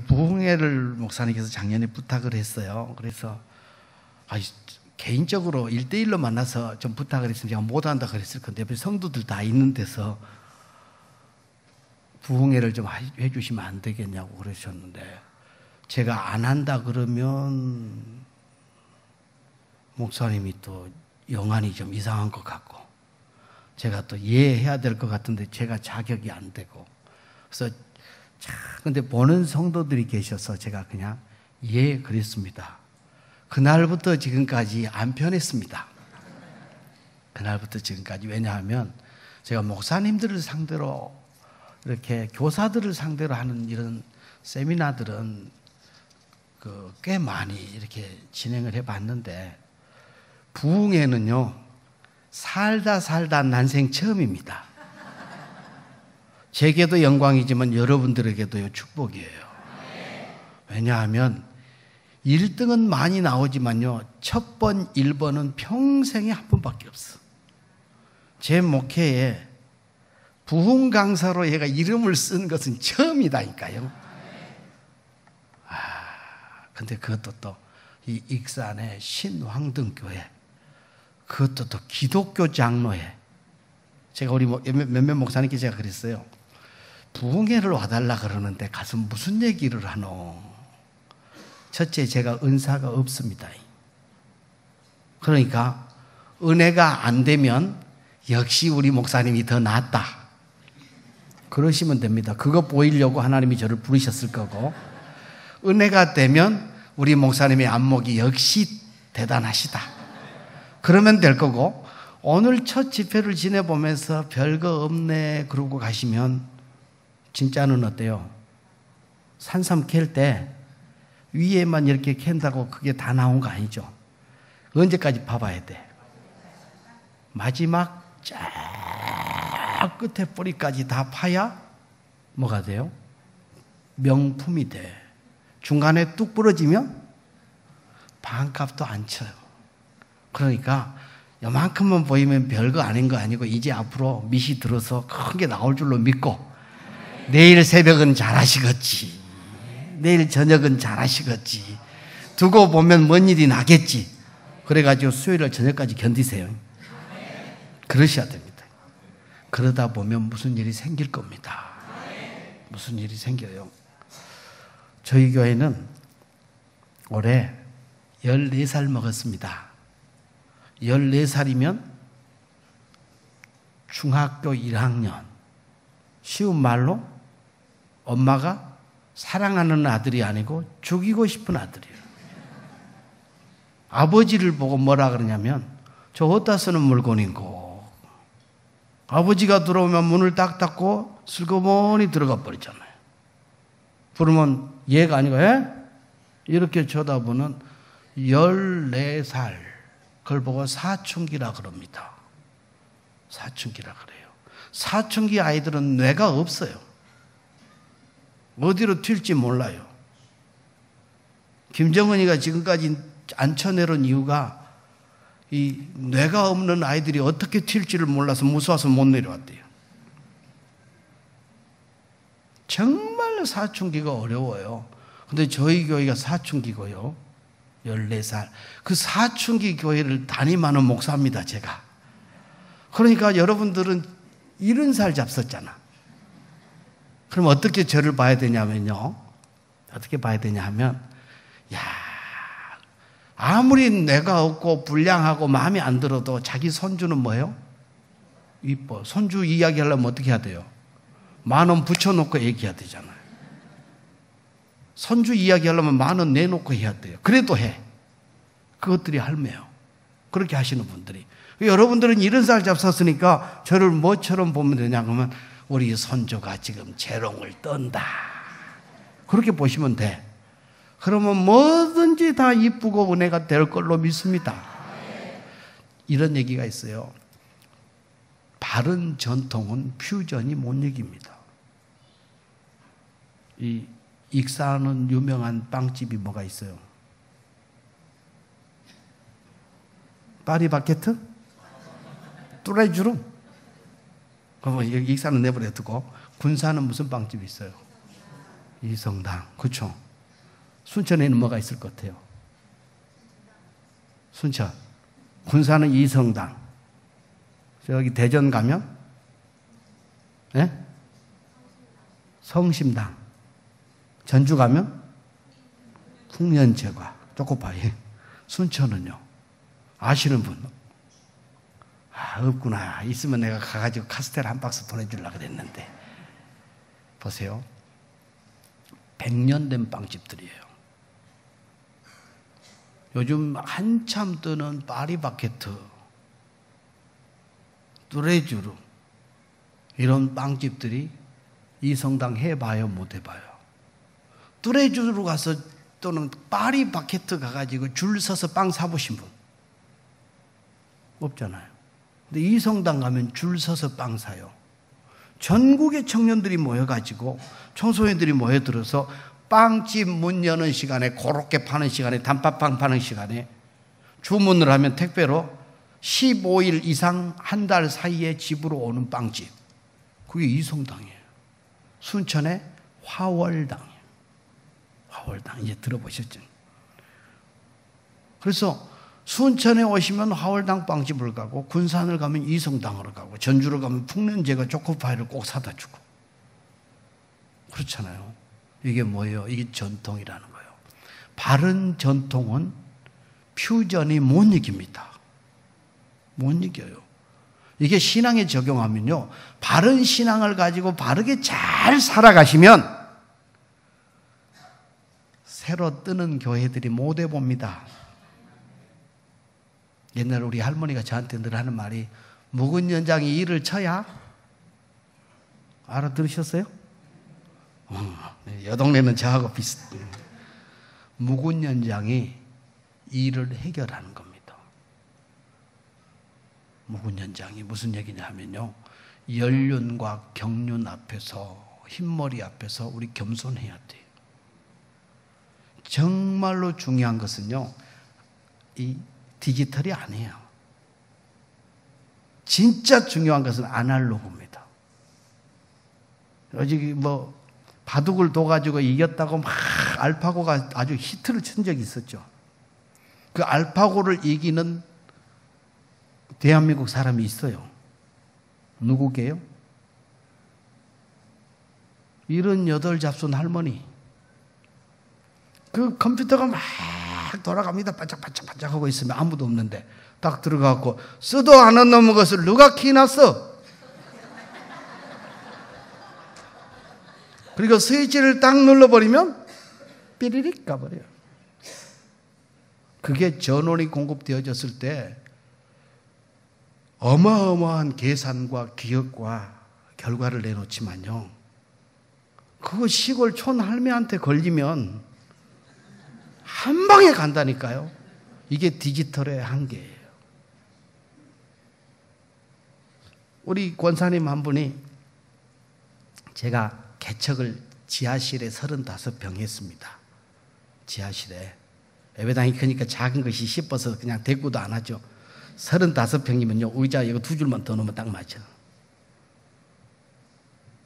부흥회를 목사님께서 작년에 부탁을 했어요. 그래서 개인적으로 1대1로 만나서 좀 부탁을 했으면 제가 못한다 그랬을 건데 성도들 다 있는 데서 부흥회를 좀 해주시면 안 되겠냐고 그러셨는데, 제가 안 한다 그러면 목사님이 또 영안이 좀 이상한 것 같고, 제가 또 이해해야 될 것 같은데 제가 자격이 안 되고, 그래서 근데 보는 성도들이 계셔서 제가 그냥 그랬습니다. 그날부터 지금까지 안 편했습니다. 그날부터 지금까지. 왜냐하면 제가 목사님들을 상대로 이렇게 교사들을 상대로 하는 이런 세미나들은 꽤 많이 이렇게 진행을 해봤는데, 부흥회는요 살다 난생 처음입니다. 제게도 영광이지만 여러분들에게도 축복이에요. 왜냐하면 1등은 많이 나오지만요, 첫 번, 1번은 평생에 한 번밖에 없어. 제 목회에 부흥 강사로 얘가 이름을 쓴 것은 처음이다니까요. 근데 그것도 또 이 익산의 신황등교회, 그것도 또 기독교 장로회. 제가 우리 몇몇 목사님께 제가 그랬어요. 부흥회를 와달라 그러는데 가서 무슨 얘기를 하노? 첫째, 제가 은사가 없습니다. 그러니까 은혜가 안 되면 역시 우리 목사님이 더 낫다 그러시면 됩니다. 그거 보이려고 하나님이 저를 부르셨을 거고, 은혜가 되면 우리 목사님의 안목이 역시 대단하시다 그러면 될 거고, 오늘 첫 집회를 지내보면서 별거 없네 그러고 가시면 진짜는 어때요? 산삼 캘 때 위에만 이렇게 캔다고 그게 다 나온 거 아니죠? 언제까지 파봐야 돼? 마지막 쫙 끝에 뿌리까지 다 파야 뭐가 돼요? 명품이 돼. 중간에 뚝 부러지면 반값도 안 쳐요. 그러니까 요만큼만 보이면 별거 아닌 거 아니고, 이제 앞으로 밑이 들어서 큰 게 나올 줄로 믿고, 내일 새벽은 잘하시겠지, 내일 저녁은 잘하시겠지, 두고 보면 뭔 일이 나겠지, 그래가지고 수요일날 저녁까지 견디세요. 그러셔야 됩니다. 그러다 보면 무슨 일이 생길 겁니다. 무슨 일이 생겨요. 저희 교회는 올해 14살 먹었습니다. 14살이면 중학교 1학년. 쉬운 말로 엄마가 사랑하는 아들이 아니고 죽이고 싶은 아들이에요. 아버지를 보고 뭐라 그러냐면, 저 어디다 쓰는 물건이고, 아버지가 들어오면 문을 딱 닫고 슬그머니 들어가 버리잖아요. 부르면 얘가 아니고 이렇게 쳐다보는 14살, 그걸 보고 사춘기라 그럽니다. 사춘기라 그래요. 사춘기 아이들은 뇌가 없어요. 어디로 튈지 몰라요. 김정은이가 지금까지 안 쳐내는 이유가 이 뇌가 없는 아이들이 어떻게 튈지를 몰라서 무서워서 못 내려왔대요. 정말 사춘기가 어려워요. 근데 저희 교회가 사춘기고요. 14살. 그 사춘기 교회를 담임하는 목사입니다, 제가. 그러니까 여러분들은 70살 잡섰잖아. 그럼 어떻게 저를 봐야 되냐면요. 어떻게 봐야 되냐 하면, 아무리 뇌가 없고 불량하고 마음에 안 들어도 자기 손주는 뭐예요? 이뻐. 손주 이야기하려면 어떻게 해야 돼요? 10,000원 붙여놓고 얘기해야 되잖아요. 손주 이야기하려면 10,000원 내놓고 해야 돼요. 그래도 해. 그것들이 할매요. 그렇게 하시는 분들이. 여러분들은 70살 잡섰으니까 저를 뭐처럼 보면 되냐 그러면, 우리 손주가 지금 재롱을 떤다, 그렇게 보시면 돼. 그러면 뭐든지 다 이쁘고 은혜가 될 걸로 믿습니다. 이런 얘기가 있어요. 바른 전통은 퓨전이 못 이깁니다. 이 익사하는 유명한 빵집이 뭐가 있어요? 파리바게트? 뚜레쥬르? 그러면 여기 익사는 내버려 두고, 군사는 무슨 빵집이 있어요? 이성당. 그렇죠. 순천에는 뭐가 있을 것 같아요? 순천. 군산은 이성당. 저기 대전 가면 네? 성심당. 전주 가면 풍년제과. 쪼꼬파이. 순천은요? 아시는 분? 없구나. 있으면 내가 가가지고 카스텔 한 박스 보내주려고 그랬는데. 보세요. 100년 된 빵집들이에요. 요즘 한참 뜨는 파리바게트, 뚜레쥬르 이런 빵집들이 이성당 해봐요, 못 해봐요? 뚜레쥬르 가서 또는 파리바게트 가가지고 줄 서서 빵 사보신 분? 없잖아요. 근데 이성당 가면 줄 서서 빵 사요. 전국의 청년들이 모여가지고 청소년들이 모여들어서 빵집 문 여는 시간에, 고로케 파는 시간에, 단팥빵 파는 시간에 주문을 하면 택배로 15일 이상 한 달 사이에 집으로 오는 빵집. 그게 이성당이에요. 순천의 화월당이에요. 화월당. 이제 들어보셨죠? 그래서 순천에 오시면 화월당 빵집을 가고, 군산을 가면 이성당으로 가고, 전주를 가면 풍년제과 초코파이를 꼭 사다 주고. 그렇잖아요. 이게 뭐예요? 이게 전통이라는 거예요. 바른 전통은 퓨전이 못 이깁니다. 못 이겨요. 이게 신앙에 적용하면요, 바른 신앙을 가지고 바르게 잘 살아가시면 새로 뜨는 교회들이 못 해봅니다. 옛날에 우리 할머니가 저한테 늘 하는 말이, 묵은 연장이 일을 쳐야, 알아들으셨어요? 여 동네는 저하고 비슷해요. 묵은 연장이 일을 해결하는 겁니다. 묵은 연장이 무슨 얘기냐 하면요, 연륜과 경륜 앞에서, 흰머리 앞에서 우리 겸손해야 돼요. 정말로 중요한 것은요, 이 디지털이 아니에요. 진짜 중요한 것은 아날로그입니다. 어제 바둑을 둬가지고 이겼다고 막 알파고가 아주 히트를 친 적이 있었죠. 그 알파고를 이기는 대한민국 사람이 있어요. 누구게요? 78잡순 할머니. 그 컴퓨터가 막 돌아갑니다. 반짝반짝 하고 있으면 아무도 없는데 딱 들어가고, 쓰도 않은 놈의 것을 누가 키놨어? 그리고 스위치를 딱 눌러버리면 삐리릭 가버려요. 그게 전원이 공급되어졌을 때 어마어마한 계산과 기억과 결과를 내놓지만요, 그거 시골 촌 할매한테 걸리면 한 방에 간다니까요. 이게 디지털의 한계예요. 우리 권사님 한 분이, 제가 개척을 지하실에 35평 했습니다. 지하실에. 예배당이 크니까 작은 것이 씹어서 그냥 대꾸도 안 하죠. 35평이면요, 의자 이거 2줄만 더 넣으면 딱 맞아.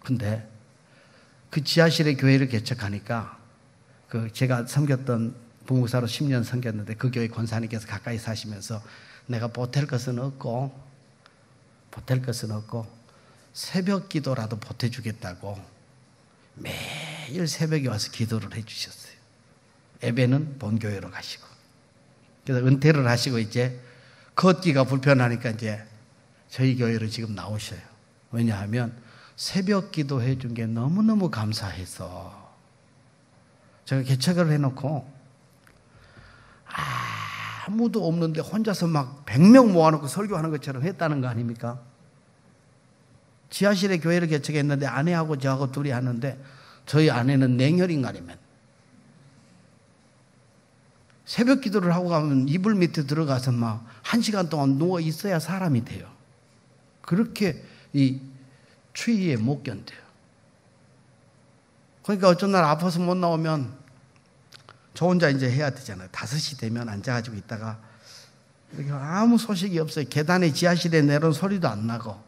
근데 그 지하실에 교회를 개척하니까, 제가 섬겼던 부목사로 10년 섬겼는데, 그 교회 권사님께서 가까이 사시면서 내가 보탤 것은 없고 새벽 기도라도 보태주겠다고 매일 새벽에 와서 기도를 해주셨어요. 예배는 본교회로 가시고. 그래서 은퇴를 하시고 이제 걷기가 불편하니까 이제 저희 교회로 지금 나오셔요. 왜냐하면 새벽 기도 해준 게 너무너무 감사해서. 제가 개척을 해놓고 아무도 없는데 혼자서 막 100명 모아놓고 설교하는 것처럼 했다는 거 아닙니까? 지하실에 교회를 개척했는데 아내하고 저하고 둘이 하는데, 저희 아내는 냉혈인간이면 새벽 기도를 하고 가면 이불 밑에 들어가서 막 1시간 동안 누워 있어야 사람이 돼요. 그렇게 이 추위에 못 견뎌요. 그러니까 어쩐 날 아파서 못 나오면 저 혼자 이제 해야 되잖아요. 5시 되면 앉아가지고 있다가 아무 소식이 없어요. 계단에 지하실에 내려온 소리도 안 나고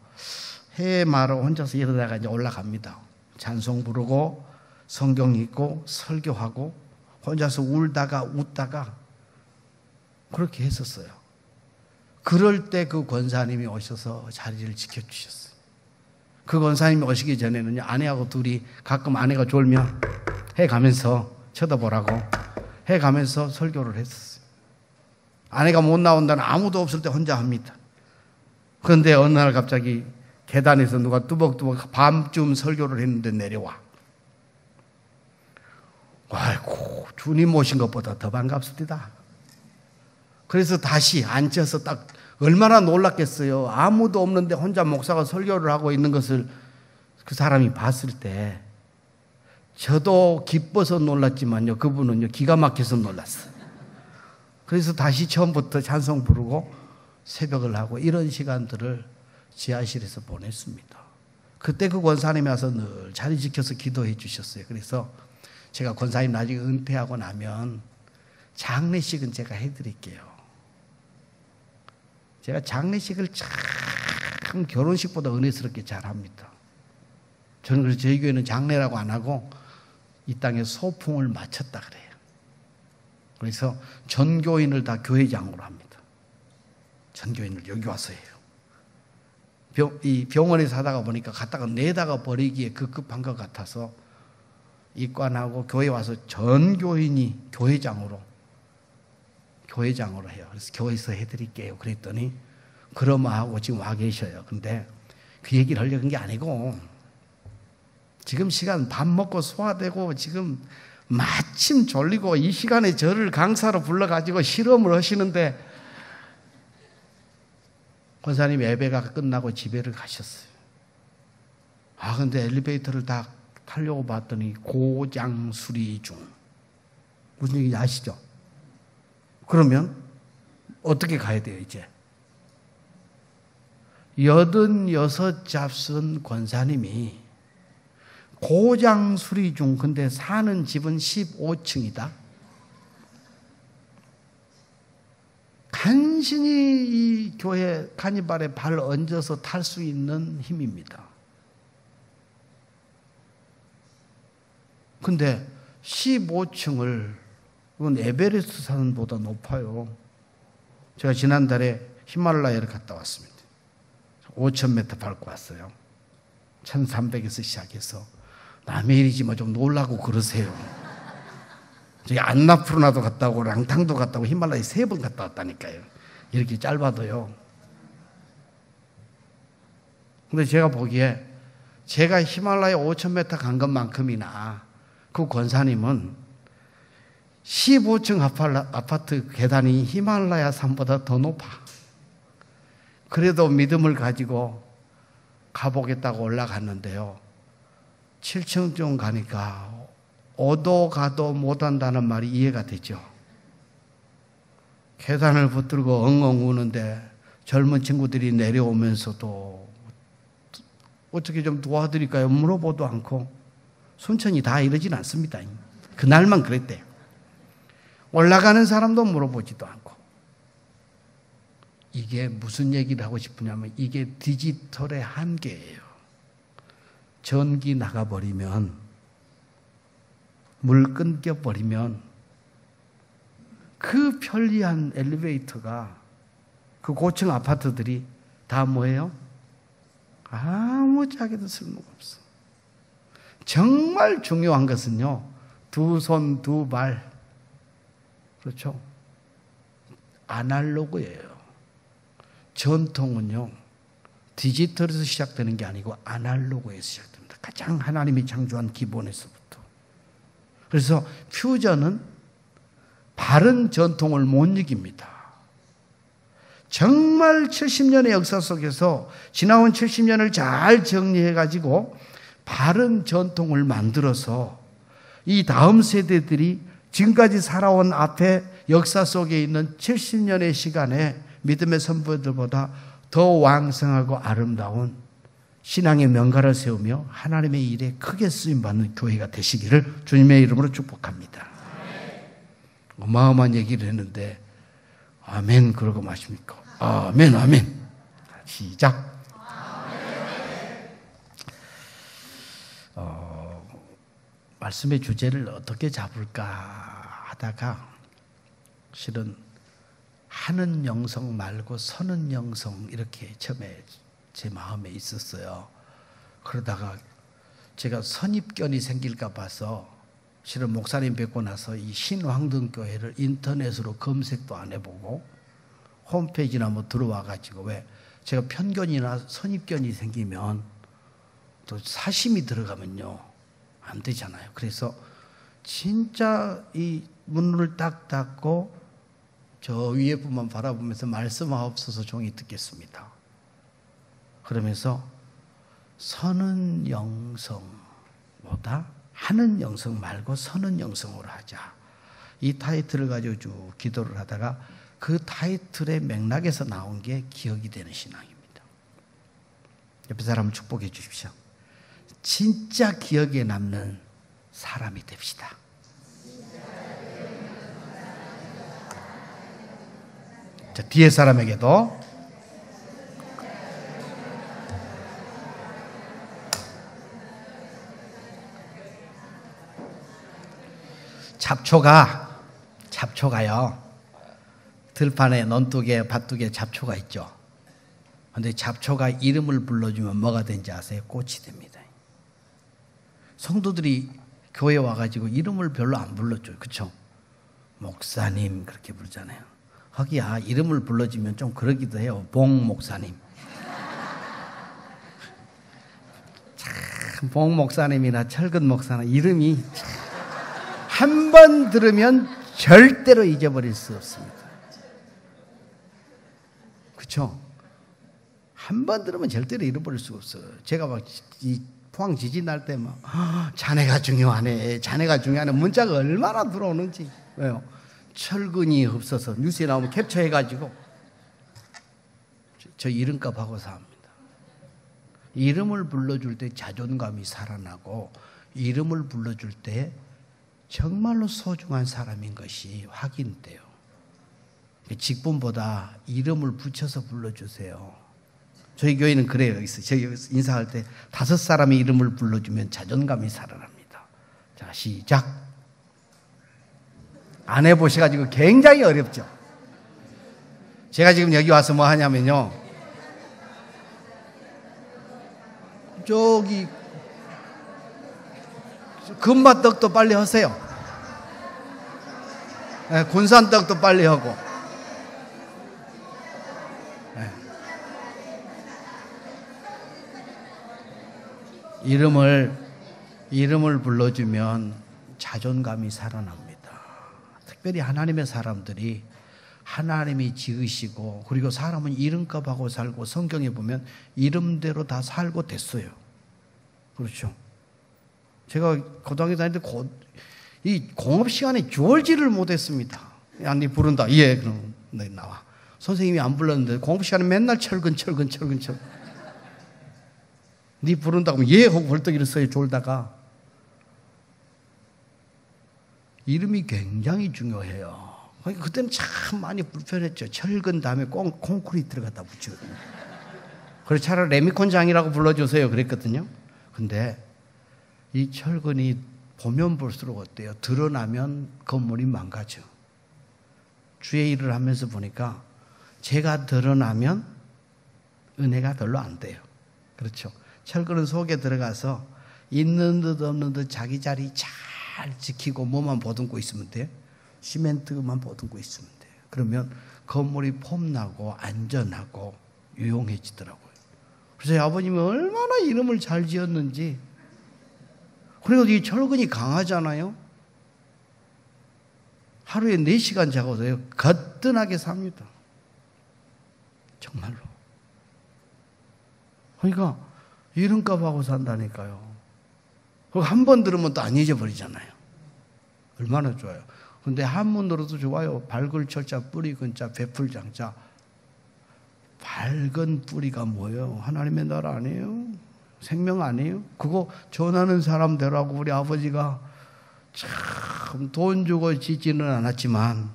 해마로 혼자서 이러다가 이제 올라갑니다. 찬송 부르고 성경 읽고 설교하고 혼자서 울다가 웃다가 그렇게 했었어요. 그럴 때 그 권사님이 오셔서 자리를 지켜주셨어요. 그 권사님이 오시기 전에는요, 아내하고 둘이 가끔 아내가 졸면 해가면서 쳐다보라고 해가면서 설교를 했었어요. 아내가 못 나온다는 아무도 없을 때 혼자 합니다. 그런데 어느 날 갑자기 계단에서 누가 뚜벅뚜벅 밤쯤 설교를 했는데 내려와. 아이고, 주님 오신 것보다 더 반갑습니다. 그래서 다시 앉아서 딱 얼마나 놀랐겠어요. 아무도 없는데 혼자 목사가 설교를 하고 있는 것을 그 사람이 봤을 때 저도 기뻐서 놀랐지만요, 그분은요 기가 막혀서 놀랐어요. 그래서 다시 처음부터 찬송 부르고 새벽을 하고 이런 시간들을 지하실에서 보냈습니다. 그때 그 권사님이 와서 늘 자리 지켜서 기도해 주셨어요. 그래서 제가 권사님 나중에 은퇴하고 나면 장례식은 제가 해드릴게요. 제가 장례식을 참 결혼식보다 은혜스럽게 잘합니다. 저는 그래서 저희 교회는 장례라고 안 하고 이 땅에 소풍을 마쳤다 그래요. 그래서 전교인을 다 교회장으로 합니다. 전교인을 여기 와서 해요. 이 병원에서 하다가 보니까 갖다가 내다가 버리기에 급급한 것 같아서 입관하고 교회 와서 전교인이 교회장으로 해요. 그래서 교회에서 해드릴게요. 그랬더니 그러마하고 지금 와 계셔요. 근데 그 얘기를 하려는 게 아니고 지금 시간 밥 먹고 소화되고 지금 마침 졸리고 이 시간에 저를 강사로 불러가지고 실험을 하시는데 권사님 예배가 끝나고 집에를 가셨어요. 근데 엘리베이터를 다 타려고 봤더니 고장 수리 중. 무슨 얘기인지 아시죠? 그러면 어떻게 가야 돼요, 이제? 86잡선 권사님이 고장 수리 중, 근데 사는 집은 15층이다. 간신히 이 교회 카니발에 발 얹어서 탈 수 있는 힘입니다. 근데 15층을, 그건 에베레스트 산보다 높아요. 제가 지난달에 히말라야를 갔다 왔습니다. 5,000m 밟고 왔어요. 1,300에서 시작해서. 남의 일이지 뭐 좀 놀라고 그러세요. 저기 안나푸르나도 갔다 오고 랑탕도 갔다 오고 히말라야 3번 갔다 왔다니까요. 이렇게 짧아도요. 근데 제가 보기에 제가 히말라야 5,000m 간 것만큼이나 그 권사님은 15층 아파트 계단이 히말라야 산보다 더 높아. 그래도 믿음을 가지고 가보겠다고 올라갔는데요. 7층쯤 가니까 오도 가도 못한다는 말이 이해가 되죠. 계단을 붙들고 엉엉 우는데 젊은 친구들이 내려오면서도 어떻게 좀 도와드릴까요? 물어보도 않고 순천이 다 이러진 않습니다. 그날만 그랬대요. 올라가는 사람도 물어보지도 않고. 이게 무슨 얘기를 하고 싶으냐면 이게 디지털의 한계예요. 전기 나가버리면, 물 끊겨버리면 그 편리한 엘리베이터가 그 고층 아파트들이 다 뭐예요? 아무짝에도 쓸모가 없어. 정말 중요한 것은요, 두 손, 두 발. 그렇죠? 아날로그예요. 전통은요, 디지털에서 시작되는 게 아니고 아날로그에서 시작됩니다. 가장 하나님이 창조한 기본에서부터. 그래서 퓨전은 바른 전통을 못 이깁니다. 정말 70년의 역사 속에서 지나온 70년을 잘 정리해가지고 바른 전통을 만들어서 이 다음 세대들이 지금까지 살아온 앞에 역사 속에 있는 70년의 시간에 믿음의 선배들보다 더 왕성하고 아름다운 신앙의 명가를 세우며 하나님의 일에 크게 쓰임받는 교회가 되시기를 주님의 이름으로 축복합니다. 어마어마한 얘기를 했는데 아멘 그러고 마십니까? 아멘 아멘. 시작. 말씀의 주제를 어떻게 잡을까 하다가 실은 하는 영성 말고 서는 영성 이렇게 처음에 제 마음에 있었어요. 그러다가 제가 선입견이 생길까 봐서 실은 목사님 뵙고 나서 이 신황등교회를 인터넷으로 검색도 안 해보고 홈페이지나 뭐 들어와 가지고, 왜 제가 편견이나 선입견이 생기면 또 사심이 들어가면요 안 되잖아요. 그래서 진짜 이 문을 딱 닫고 저 위에 분만 바라보면서 말씀하옵소서 종이 듣겠습니다. 그러면서 서는 영성보다 하는 영성 말고 서는 영성으로 하자. 이 타이틀을 가지고 쭉 기도를 하다가 그 타이틀의 맥락에서 나온 게 기억이 되는 신앙입니다. 옆에 사람을 축복해 주십시오. 진짜 기억에 남는 사람이 됩시다. 자, 뒤에 사람에게도 잡초가요. 들판에 논둑에 밭둑에 잡초가 있죠. 그런데 잡초가 이름을 불러주면 뭐가 되는지 아세요? 꽃이 됩니다. 성도들이 교회 와가지고 이름을 별로 안 불러줘요. 그렇죠? 목사님 그렇게 부르잖아요. 거기야 이름을 불러주면 좀 그러기도 해요. 봉 목사님. 참, 봉 목사님이나 철근 목사님 이름이 한 번 들으면 절대로 잊어버릴 수 없습니다. 그렇죠? 한 번 들으면 절대로 잃어버릴 수가 없어요. 제가 막 이 포항 지진 날 때 막 자네가 중요하네, 자네가 중요하네 문자가 얼마나 들어오는지. 왜요? 철근이 없어서 뉴스에 나오면 캡처해가지고 저 이름값 하고 삽니다. 이름을 불러줄 때 자존감이 살아나고 이름을 불러줄 때 정말로 소중한 사람인 것이 확인돼요. 직분보다 이름을 붙여서 불러주세요. 저희 교회는 그래요. 저희 인사할 때 5사람의 이름을 불러주면 자존감이 살아납니다. 자, 시작. 안 해보셔가지고 굉장히 어렵죠. 제가 지금 여기 와서 뭐 하냐면요, 저기 금마떡도 빨리 하세요. 네, 군산떡도 빨리 하고. 네. 이름을 불러주면 자존감이 살아납니다. 특별히 하나님의 사람들이 하나님이 지으시고, 그리고 사람은 이름값하고 살고, 성경에 보면 이름대로 다 살고 됐어요. 그렇죠? 제가 고등학교 다닐 때 이 공업 시간에 주얼지를 못했습니다. 야, 니 부른다. 예, 그럼 너 나와. 선생님이 안 불렀는데 공업 시간에 맨날 철근. 니 부른다고 예 하고 벌떡 일어서요. 졸다가. 이름이 굉장히 중요해요. 그때는 참 많이 불편했죠. 철근 다음에 콘크리트를 갖다 붙이거든요. 그래서 차라리 레미콘장이라고 불러주세요 그랬거든요. 근데 이 철근이 보면 볼수록 어때요? 드러나면 건물이 망가져. 주의 일을 하면서 보니까 제가 드러나면 은혜가 별로 안 돼요. 그렇죠? 철근은 속에 들어가서 있는 듯 없는 듯 자기 자리 잘 지키고 뭐만 보듬고 있으면 돼요. 시멘트만 보듬고 있으면 돼요. 그러면 건물이 폼나고 안전하고 유용해지더라고요. 그래서 아버님이 얼마나 이름을 잘 지었는지. 그리고 이 철근이 강하잖아요. 하루에 4시간 자고서요 거뜬하게 삽니다. 정말로. 그러니까 이름값하고 산다니까요. 그리고 한 번 들으면 또 안 잊어버리잖아요. 얼마나 좋아요. 근데 한문으로도 좋아요. 밝을 철자, 뿌리 근자, 베풀 장자. 밝은 뿌리가 뭐예요? 하나님의 나라 아니에요? 생명 아니에요? 그거 전하는 사람들하고 우리 아버지가 참 돈 주고 짓지는 않았지만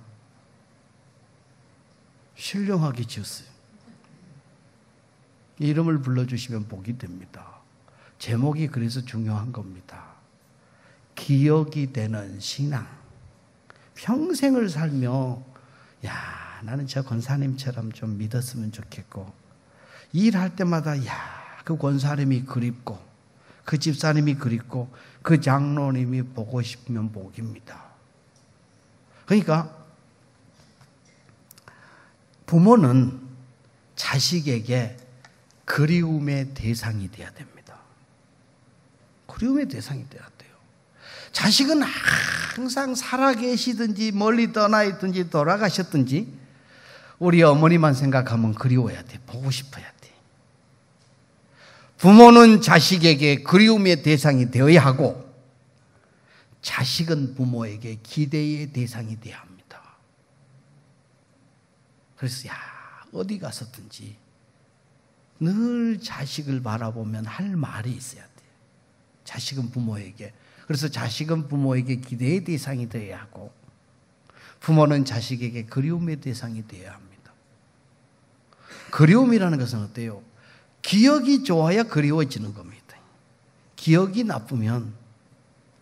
신령하게 지었어요. 이름을 불러주시면 복이 됩니다. 제목이 그래서 중요한 겁니다. 기억이 되는 신앙. 평생을 살며 야, 나는 저 권사님처럼 좀 믿었으면 좋겠고, 일할 때마다 야, 그 권사님이 그립고 그 집사님이 그립고 그 장로님이 보고 싶으면 복입니다. 그러니까 부모는 자식에게 그리움의 대상이 되어야 됩니다. 그리움의 대상이 되어야 돼요. 자식은 항상 살아계시든지 멀리 떠나 있든지 돌아가셨든지 우리 어머니만 생각하면 그리워야 돼. 보고 싶어야 돼. 부모는 자식에게 그리움의 대상이 되어야 하고, 자식은 부모에게 기대의 대상이 되어야 합니다. 그래서 어디 가서든지 늘 자식을 바라보면 할 말이 있어야 돼. 자식은 부모에게. 그래서 자식은 부모에게 기대의 대상이 되어야 하고, 부모는 자식에게 그리움의 대상이 되어야 합니다. 그리움이라는 것은 어때요? 기억이 좋아야 그리워지는 겁니다. 기억이 나쁘면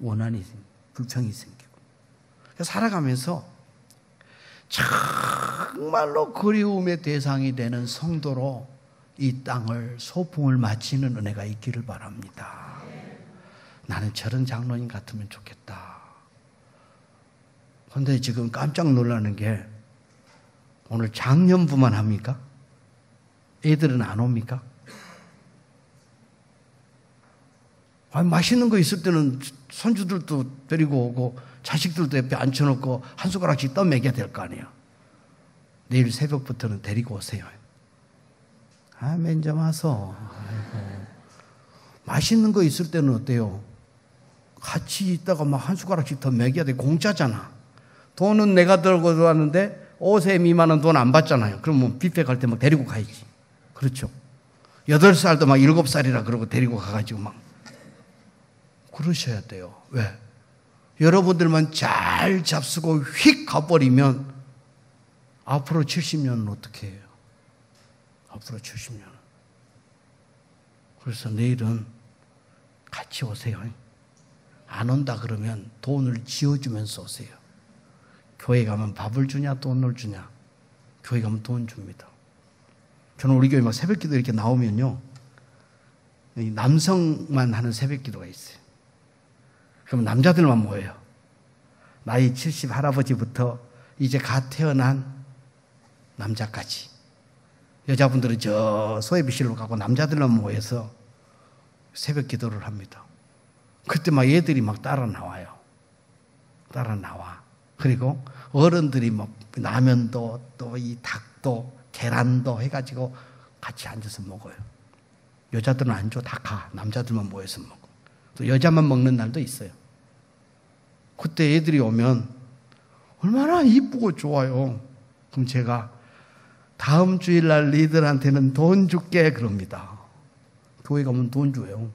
원한이 생기고 불평이 생기고. 살아가면서 정말로 그리움의 대상이 되는 성도로 이 땅을 소풍을 마치는 은혜가 있기를 바랍니다. 나는 저런 장로님 같으면 좋겠다. 그런데 지금 깜짝 놀라는 게, 오늘 장년부만 합니까? 애들은 안 옵니까? 아니, 맛있는 거 있을 때는 손주들도 데리고 오고 자식들도 옆에 앉혀놓고 한 숟가락씩 떠먹여야 될 거 아니에요. 내일 새벽부터는 데리고 오세요. 맨 좀 와서. 아이고. 맛있는 거 있을 때는 어때요? 같이 있다가 막 한 숟가락씩 더 먹여야 돼. 공짜잖아. 돈은 내가 들고 왔는데 5세 미만은 돈 안 받잖아요. 그러면 뷔페 갈 때 막 데리고 가야지. 그렇죠. 8살도 막 7살이라 그러고 데리고 가가지고 막. 그러셔야 돼요. 왜? 여러분들만 잘 잡수고 휙 가버리면 앞으로 70년은 어떻게 해요? 앞으로 70년은. 그래서 내일은 같이 오세요. 안 온다 그러면 돈을 지어주면서 오세요. 교회 가면 밥을 주냐 돈을 주냐? 교회 가면 돈 줍니다. 저는 우리 교회 막 새벽기도 이렇게 나오면요, 남성만 하는 새벽기도가 있어요. 그럼 남자들만 모여요. 나이 70 할아버지부터 이제 갓 태어난 남자까지. 여자분들은 저 소예비실로 가고 남자들만 모여서 새벽 기도를 합니다. 그때 막 얘들이 막 따라 나와요. 따라 나와. 그리고 어른들이 막 라면도 또 이 닭도 계란도 해가지고 같이 앉아서 먹어요. 여자들은 안 줘. 다 가. 남자들만 모여서 먹어. 또 여자만 먹는 날도 있어요. 그때 애들이 오면 얼마나 이쁘고 좋아요. 그럼 제가 다음 주일날 니들한테는 돈 줄게 그럽니다. 교회 가면 돈 줘요.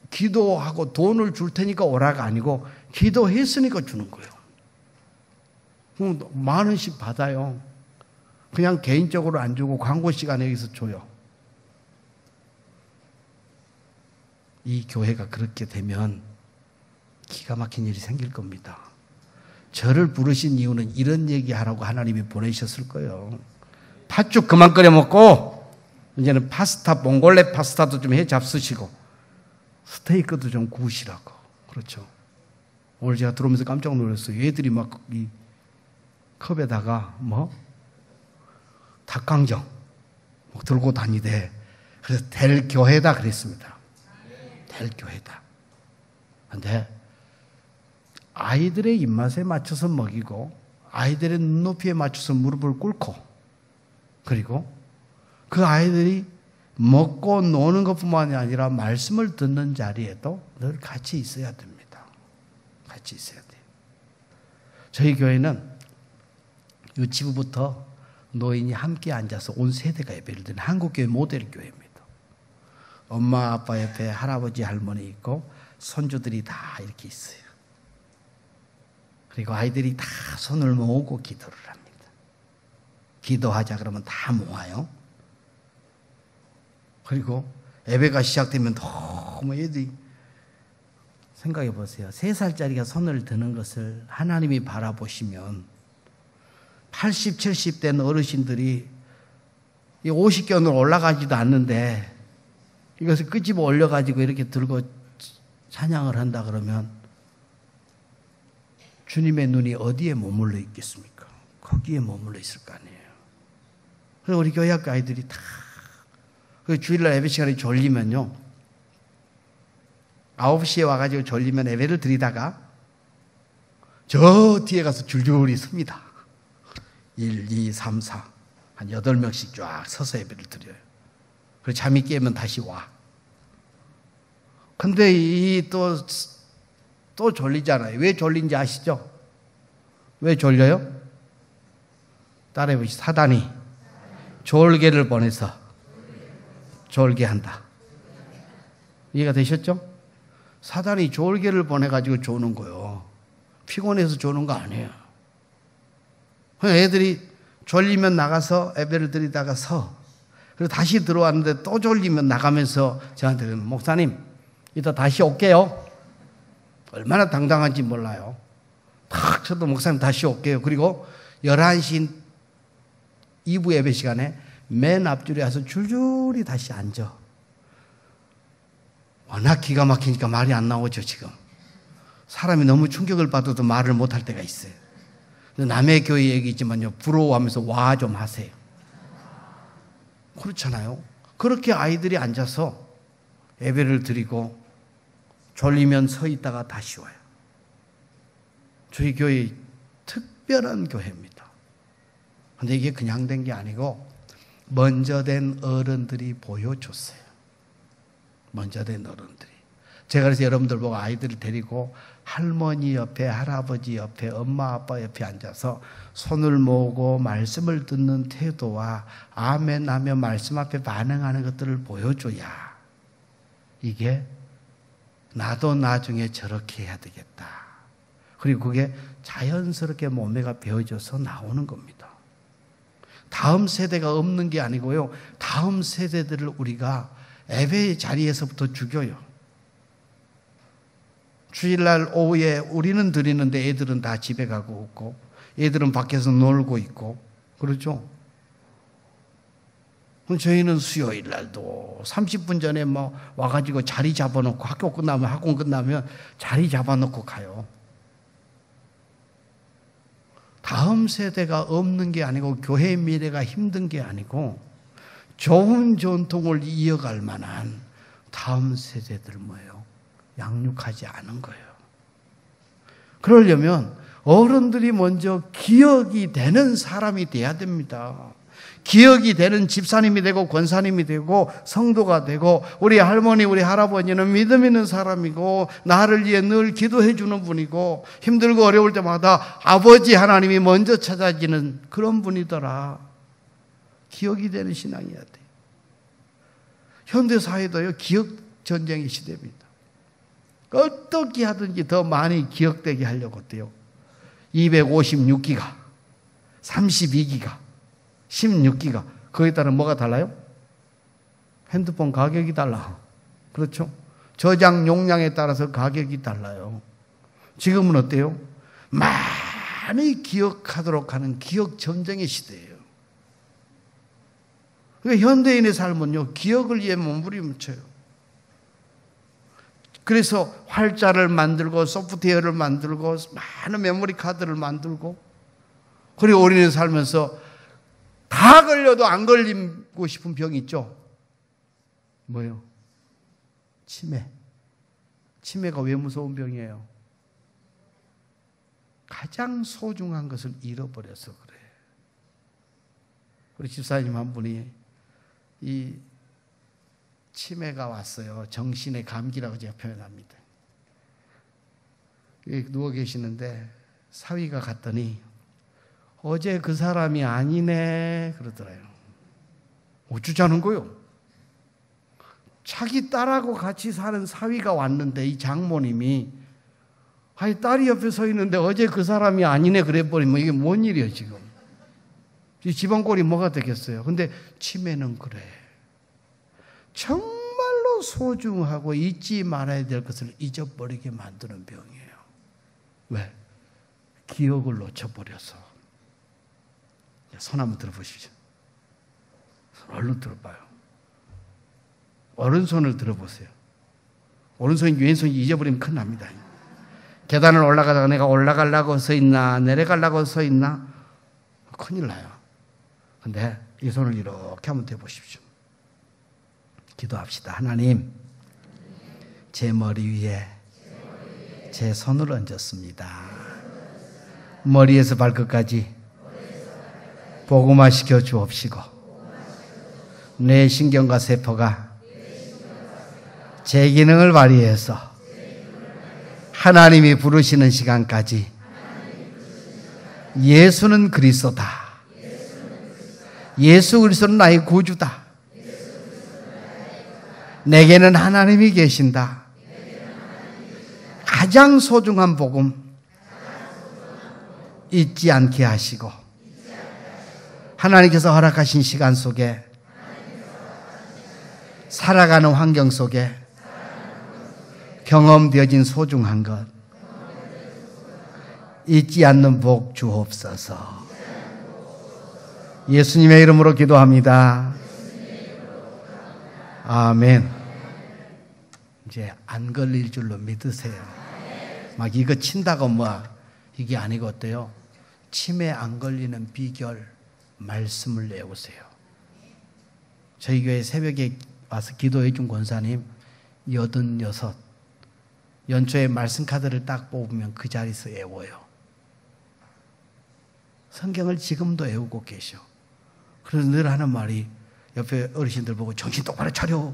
기도하고 돈을 줄 테니까 오라가 아니고 기도했으니까 주는 거예요. 그럼 10,000원씩 받아요. 그냥 개인적으로 안 주고 광고 시간에 여기서 줘요. 이 교회가 그렇게 되면 기가 막힌 일이 생길 겁니다. 저를 부르신 이유는 이런 얘기하라고 하나님이 보내셨을 거예요. 팥죽 그만 끓여 먹고 이제는 파스타, 몽골레 파스타도 좀 해 잡수시고 스테이크도 좀 구우시라고. 그렇죠. 오늘 제가 들어오면서 깜짝 놀랐어요. 얘들이 막 이 컵에다가 닭강정 들고 다니대. 그래서 될 교회다 그랬습니다. 될 교회다. 그런데 아이들의 입맛에 맞춰서 먹이고 아이들의 눈높이에 맞춰서 무릎을 꿇고, 그리고 그 아이들이 먹고 노는 것뿐만이 아니라 말씀을 듣는 자리에도 늘 같이 있어야 됩니다. 같이 있어야 돼요. 저희 교회는 유치부부터 노인이 함께 앉아서 온 세대가 예배를 드리는 한국교회 모델 교회입니다. 엄마 아빠 옆에 할아버지 할머니 있고 손주들이 다 이렇게 있어요. 그리고 아이들이 다 손을 모으고 기도를 합니다. 기도하자 그러면 다 모아요. 그리고 예배가 시작되면 너무 애들이 생각해 보세요. 3살짜리가 손을 드는 것을 하나님이 바라보시면 80, 70 된 어르신들이 50견으로 올라가지도 않는데 이것을 끄집어 올려가지고 이렇게 들고 찬양을 한다 그러면 주님의 눈이 어디에 머물러 있겠습니까? 거기에 머물러 있을 거 아니에요. 그래서 우리 교회학교 아이들이 다 주일날 예배 시간에 졸리면요, 9시에 와가지고 졸리면 예배를 드리다가 저 뒤에 가서 줄줄이 섭니다. 1, 2, 3, 4 한 8명씩 쫙 서서 예배를 드려요. 그리고 잠이 깨면 다시 와. 근데 또 졸리잖아요. 왜 졸린지 아시죠? 왜 졸려요? 따라해 보시죠. 사단이 졸개를 보내서 졸게 한다. 이해가 되셨죠? 사단이 졸개를 보내가지고 조는 거예요. 피곤해서 조는 거 아니에요. 애들이 졸리면 나가서 예배를 드리다가 그리고 다시 들어왔는데 또 졸리면 나가면서 저한테 목사님 이따 다시 올게요. 얼마나 당당한지 몰라요. 탁 쳐도 목사님 다시 올게요. 그리고 11시 2부 예배 시간에 맨 앞줄에 와서 줄줄이 다시 앉아. 워낙 기가 막히니까 말이 안 나오죠 지금. 사람이 너무 충격을 받아도 말을 못할 때가 있어요. 남의 교회 얘기지만요, 부러워하면서 와 좀 하세요. 그렇잖아요. 그렇게 아이들이 앉아서 예배를 드리고 졸리면 서 있다가 다시 와요. 저희 교회 특별한 교회입니다. 그런데 이게 그냥 된 게 아니고 먼저 된 어른들이 보여줬어요. 먼저 된 어른들이. 제가 그래서 여러분들 보고 아이들을 데리고 할머니 옆에, 할아버지 옆에, 엄마 아빠 옆에 앉아서 손을 모으고 말씀을 듣는 태도와 아멘 하며 말씀 앞에 반응하는 것들을 보여줘야 이게 나도 나중에 저렇게 해야 되겠다. 그리고 그게 자연스럽게 몸매가 배워져서 나오는 겁니다. 다음 세대가 없는 게 아니고요, 다음 세대들을 우리가 예배의 자리에서부터 죽여요. 주일날 오후에 우리는 드리는데 애들은 다 집에 가고 있고, 애들은 밖에서 놀고 있고, 그렇죠? 저희는 수요일 날도 30분 전에 와가지고 자리 잡아놓고 학원 끝나면 자리 잡아놓고 가요. 다음 세대가 없는 게 아니고 교회의 미래가 힘든 게 아니고 좋은 전통을 이어갈 만한 다음 세대들 뭐예요? 양육하지 않은 거예요. 그러려면 어른들이 먼저 기억이 되는 사람이 돼야 됩니다. 기억이 되는 집사님이 되고 권사님이 되고 성도가 되고, 우리 할머니 우리 할아버지는 믿음 있는 사람이고 나를 위해 늘 기도해 주는 분이고 힘들고 어려울 때마다 아버지 하나님이 먼저 찾아지는 그런 분이더라. 기억이 되는 신앙이어야 돼요. 현대사회도요, 기억 전쟁의 시대입니다. 어떻게 하든지 더 많이 기억되게 하려고 해요. 256기가, 32기가, 16기가. 거기에 따라 뭐가 달라요? 핸드폰 가격이 달라. 그렇죠? 저장 용량에 따라서 가격이 달라요. 지금은 어때요? 많이 기억하도록 하는 기억 전쟁의 시대예요. 그러니까 현대인의 삶은요, 기억을 위해 몸부림쳐요. 그래서 활자를 만들고 소프트웨어를 만들고 많은 메모리 카드를 만들고, 그리고 우리는 살면서 다 걸려도 안 걸리고 싶은 병이 있죠. 뭐예요? 치매. 치매가 왜 무서운 병이에요? 가장 소중한 것을 잃어버려서 그래. 우리 집사님 한 분이 이 치매가 왔어요. 정신의 감기라고 제가 표현합니다. 누워 계시는데 사위가 갔더니 어제 그 사람이 아니네 그러더래요. 어쩌자는 거요? 자기 딸하고 같이 사는 사위가 왔는데 이 장모님이 아니 딸이 옆에 서 있는데 어제 그 사람이 아니네 그래버리면 이게 뭔 일이에요 지금? 이 집안 꼴이 뭐가 되겠어요? 근데 치매는 그래. 정말로 소중하고 잊지 말아야 될 것을 잊어버리게 만드는 병이에요. 왜? 기억을 놓쳐버려서. 손 한번 들어보십시오. 얼른 들어봐요. 오른손을 들어보세요. 오른손이 왼손이 잊어버리면 큰일 납니다. 계단을 올라가다가 내가 올라가려고 서 있나 내려가려고 서 있나 큰일 나요. 근데 이 손을 이렇게 한번 대보십시오. 기도합시다. 하나님, 제 머리 위에 제 손을 얹었습니다. 머리에서 발끝까지 복음화시켜 주옵시고 뇌 신경과 세포가 제 기능을 발휘해서 하나님이 부르시는 시간까지 예수는 그리스도다. 예수 그리스도는 나의 구주다. 내게는 하나님이 계신다. 가장 소중한 복음 잊지 않게 하시고 하나님께서 허락하신 시간 속에 살아가는 환경 속에 경험되어진 소중한 것 잊지 않는 복 주옵소서. 예수님의 이름으로 기도합니다. 아멘. 이제 안 걸릴 줄로 믿으세요. 막 이거 친다고 뭐 이게 아니고 어때요? 치매 안 걸리는 비결 말씀을 내오세요. 저희 교회 새벽에 와서 기도해 준 권사님 86 연초에 말씀 카드를 딱 뽑으면 그 자리에서 외워요. 성경을 지금도 외우고 계셔. 그래서 늘 하는 말이 옆에 어르신들 보고 정신 똑바로 차려.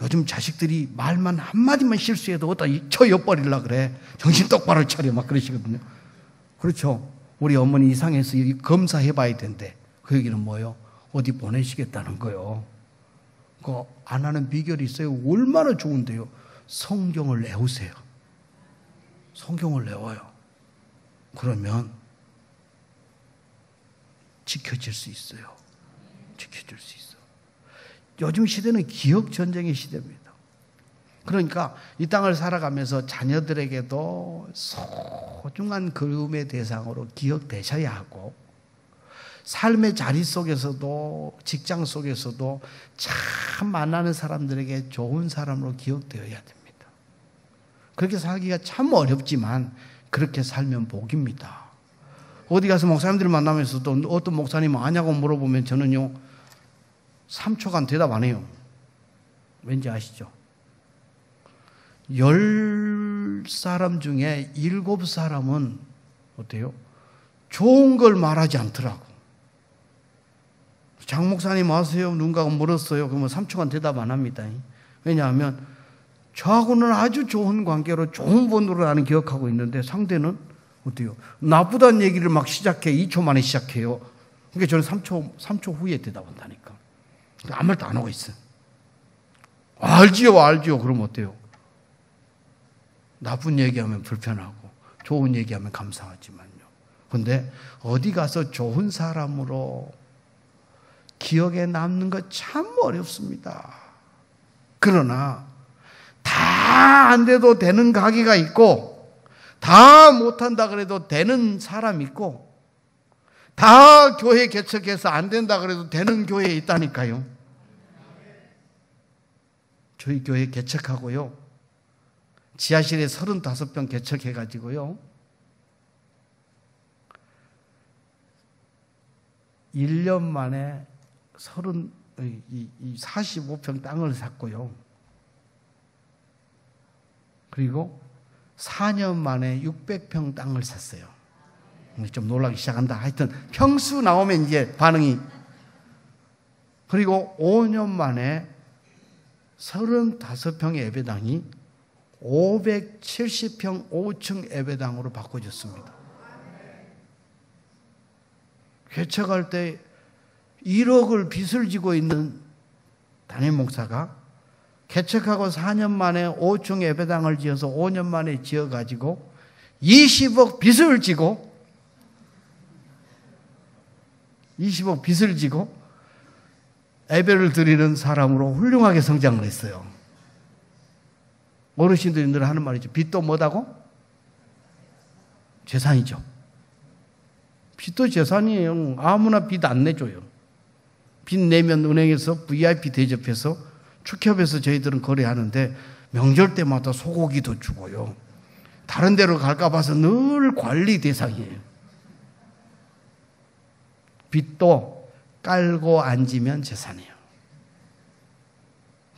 요즘 자식들이 말만 한마디만 실수해도 어디다 쳐엿버리려고 그래. 정신 똑바로 차려 막 그러시거든요. 그렇죠. 우리 어머니 이상해서 검사해봐야 된대. 그 얘기는 뭐예요? 어디 보내시겠다는 거요. 그거 안 하는 비결이 있어요. 얼마나 좋은데요. 성경을 외우세요. 성경을 외워요. 그러면 지켜질 수 있어요. 지켜질 수 있어. 요즘 시대는 기억 전쟁의 시대입니다. 그러니까 이 땅을 살아가면서 자녀들에게도 소중한 그리움의 대상으로 기억되셔야 하고 삶의 자리 속에서도 직장 속에서도 참 만나는 사람들에게 좋은 사람으로 기억되어야 됩니다. 그렇게 살기가 참 어렵지만 그렇게 살면 복입니다. 어디 가서 목사님들을 만나면서도 어떤 목사님 아냐고 물어보면 저는요 3초간 대답 안 해요. 왠지 아시죠? 10사람 중에 7사람은 어때요? 좋은 걸 말하지 않더라고. 장 목사님 아세요? 누군가가 물었어요. 그러면 3초간 대답 안 합니다. 왜냐하면 저하고는 아주 좋은 관계로 좋은 번호를 나는 기억하고 있는데 상대는 어때요? 나쁘다는 얘기를 막 시작해. 2초 만에 시작해요. 그러니까 저는 3초 후에 대답한다니까. 아무 말도 안 하고 있어요. 알지요. 그럼 어때요? 나쁜 얘기하면 불편하고 좋은 얘기하면 감사하지만요. 그런데 어디 가서 좋은 사람으로 기억에 남는 거 참 어렵습니다. 그러나 다 안 돼도 되는 가게가 있고 다 못한다 그래도 되는 사람 있고 다 교회 개척해서 안 된다 그래도 되는 교회에 있다니까요. 저희 교회 개척하고요. 지하실에 35평 개척해가지고요. 1년 만에 45평 땅을 샀고요. 그리고 4년 만에 600평 땅을 샀어요. 좀 놀라기 시작한다. 하여튼 평수 나오면 이제 반응이. 그리고 5년 만에 35평의 예배당이 570평 5층 예배당으로 바꿔졌습니다. 개척할 때 1억을 빚을 지고 있는 담임 목사가 개척하고 4년 만에 5층 예배당을 지어서 5년 만에 지어가지고 20억 빚을 지고 20억 빚을 지고 예배를 드리는 사람으로 훌륭하게 성장을 했어요. 어르신들이 늘 하는 말이죠. 빚도 뭐다고? 재산이죠. 빚도 재산이에요. 아무나 빚 안 내줘요. 빚 내면 은행에서 VIP 대접해서 축협에서 저희들은 거래하는데 명절 때마다 소고기도 주고요. 다른 데로 갈까 봐서 늘 관리 대상이에요. 빚도 깔고 앉으면 재산이에요.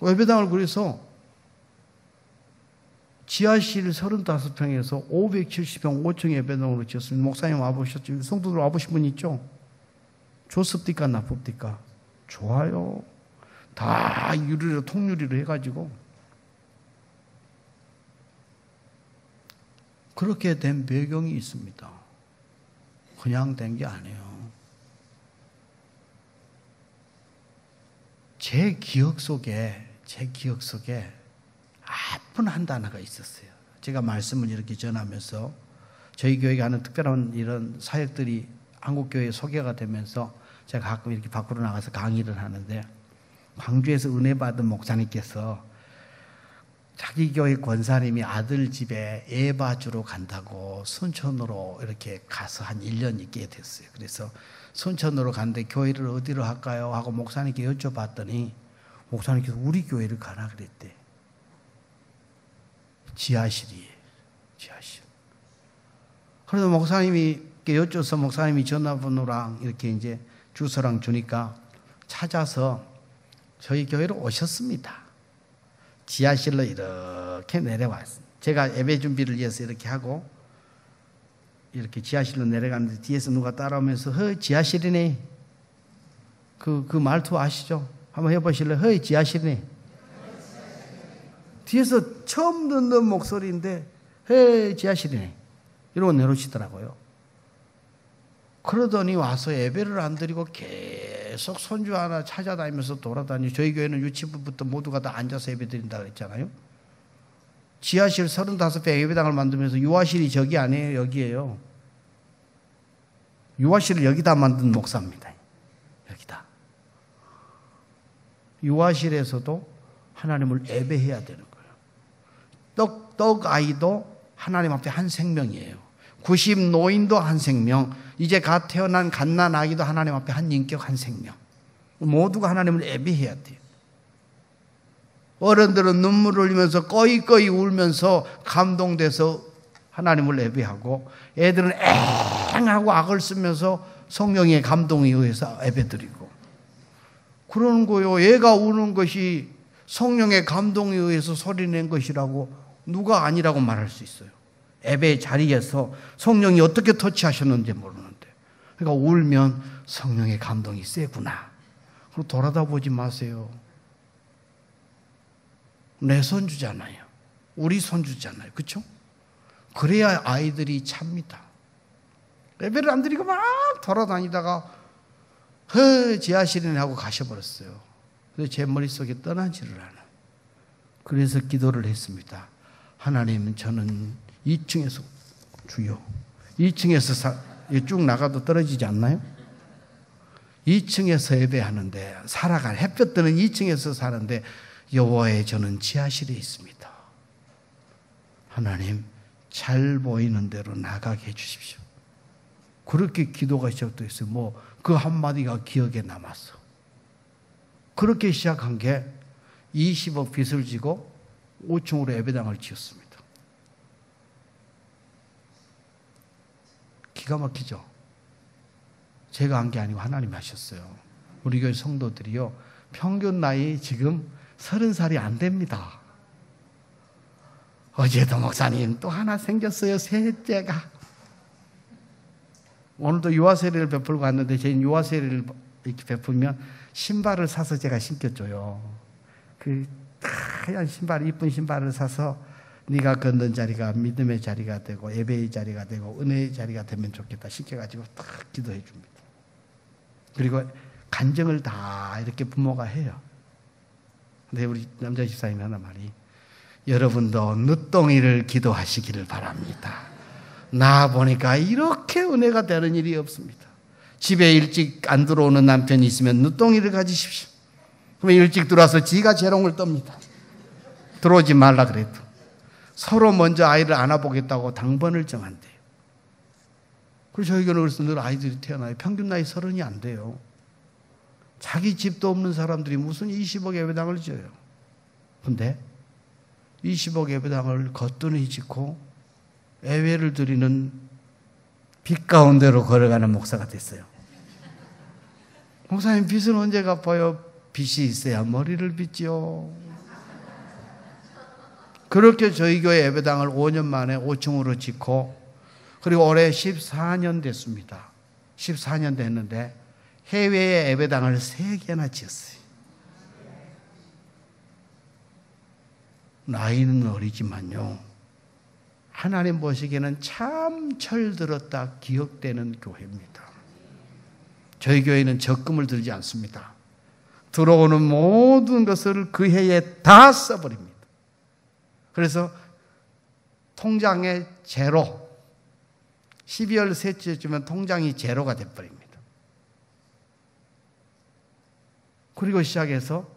예배당을 그래서 지하실 35평에서 570평 5층 예배당으로 지었습니다. 목사님 와보셨죠? 성도들 와보신 분 있죠? 좋습니까? 나쁩니까? 좋아요. 다 유리로 통유리로 해가지고 그렇게 된 배경이 있습니다. 그냥 된 게 아니에요. 제 기억 속에 아픈 한 단어가 있었어요. 제가 말씀을 이렇게 전하면서 저희 교회가 하는 특별한 이런 사역들이 한국교회에 소개가 되면서 제가 가끔 이렇게 밖으로 나가서 강의를 하는데 광주에서 은혜 받은 목사님께서 자기 교회 권사님이 아들 집에 애 봐주러 간다고 순천으로 이렇게 가서 한 1년 있게 됐어요. 그래서 순천으로 갔는데 교회를 어디로 할까요? 하고 목사님께 여쭤봤더니 목사님께서 우리 교회를 가라 그랬대. 지하실이에요. 지하실. 그래서 목사님께 여쭤서 목사님이 전화번호랑 이렇게 이제 주소랑 주니까 찾아서 저희 교회로 오셨습니다. 지하실로 이렇게 내려왔어요. 제가 예배 준비를 위해서 이렇게 하고 이렇게 지하실로 내려가는데 뒤에서 누가 따라오면서 지하실이네. 그 말투 아시죠? 한번 해보실래요? 지하실이네. 뒤에서 처음 듣는 목소리인데 지하실이네. 이러고 내려오시더라고요. 그러더니 와서 예배를 안 드리고 계속 손주 하나 찾아다니면서 돌아다니고 저희 교회는 유치부부터 모두가 다 앉아서 예배 드린다고 했잖아요. 지하실 35배 예배당을 만들면서 유아실이 저기 아니에요. 여기에요. 유아실을 여기다 만든 목사입니다. 여기다. 유아실에서도 하나님을 예배해야 되는 거예요. 떡 아이도 하나님 앞에 한 생명이에요. 90 노인도 한 생명, 이제 갓 태어난 갓난 아기도 하나님 앞에 한 인격, 한 생명. 모두가 하나님을 예배해야 돼요. 어른들은 눈물을 흘리면서 꺼이꺼이 울면서 감동돼서 하나님을 예배하고 애들은 앵하고 악을 쓰면서 성령의 감동에 의해서 예배드리고 그러는 거예요. 얘가 우는 것이 성령의 감동에 의해서 소리낸 것이라고 누가 아니라고 말할 수 있어요. 예배의 자리에서 성령이 어떻게 터치하셨는지 모르는데 그러니까 울면 성령의 감동이 세구나. 그리고 돌아다 보지 마세요. 내 손주잖아요. 우리 손주잖아요. 그렇죠? 그래야 아이들이 찹니다. 예배를 안 드리고 막 돌아다니다가 지하실이네 하고 가셔버렸어요. 그래서 제 머릿속에 떠나지를 않아요. 그래서 기도를 했습니다. 하나님, 저는 2층에서 주여 2층에서 쭉 나가도 떨어지지 않나요? 2층에서 예배하는데 살아갈 햇볕 뜨는 2층에서 사는데 여호와의 저는 지하실에 있습니다. 하나님 잘 보이는 대로 나가게 해주십시오. 그렇게 기도가 시작됐어요. 뭐 그 한마디가 기억에 남았어. 그렇게 시작한 게 20억 빚을 지고 5층으로 예배당을 지었습니다. 기가 막히죠? 제가 한 게 아니고 하나님이 하셨어요. 우리 교회 성도들이요, 평균 나이 지금 30살이 안 됩니다. 어제도 목사님 또 하나 생겼어요. 셋째가. 오늘도 유아세례를 베풀고 왔는데 제 유아세례를 이렇게 베풀면 신발을 사서 제가 신겨줘요. 그 하얀 신발, 이쁜 신발을 사서 네가 걷는 자리가 믿음의 자리가 되고 예배의 자리가 되고 은혜의 자리가 되면 좋겠다 신겨가지고 딱 기도해 줍니다. 그리고 간증을 다 이렇게 부모가 해요. 근데 우리 남자 집사님이 하나 말이, 여러분도 늦동이를 기도하시기를 바랍니다. 나 보니까 이렇게 은혜가 되는 일이 없습니다. 집에 일찍 안 들어오는 남편이 있으면 늦동이를 가지십시오. 그러면 일찍 들어와서 지가 재롱을 떱니다. 들어오지 말라 그래도. 서로 먼저 아이를 안아보겠다고 당번을 정한대요. 그래서 저희 교회는 그래서 늘 아이들이 태어나요. 평균 나이 30이 안 돼요. 자기 집도 없는 사람들이 무슨 20억 예배당을 지어요. 근데 20억 예배당을 거뜬히 짓고 예배를 드리는 빛 가운데로 걸어가는 목사가 됐어요. 목사님, 빚은 언제 갚아요? 빚이 있어야 머리를 빚지요. 그렇게 저희 교회 예배당을 5년 만에 5층으로 짓고, 그리고 올해 14년 됐습니다. 14년 됐는데 해외에 예배당을 3개나 지었어요. 나이는 어리지만요, 하나님 보시기에는 참 철들었다 기억되는 교회입니다. 저희 교회는 적금을 들지 않습니다. 들어오는 모든 것을 그 해에 다 써버립니다. 그래서 통장에 제로, 12월 셋째쯤은 통장이 제로가 돼버립니다. 그리고 시작해서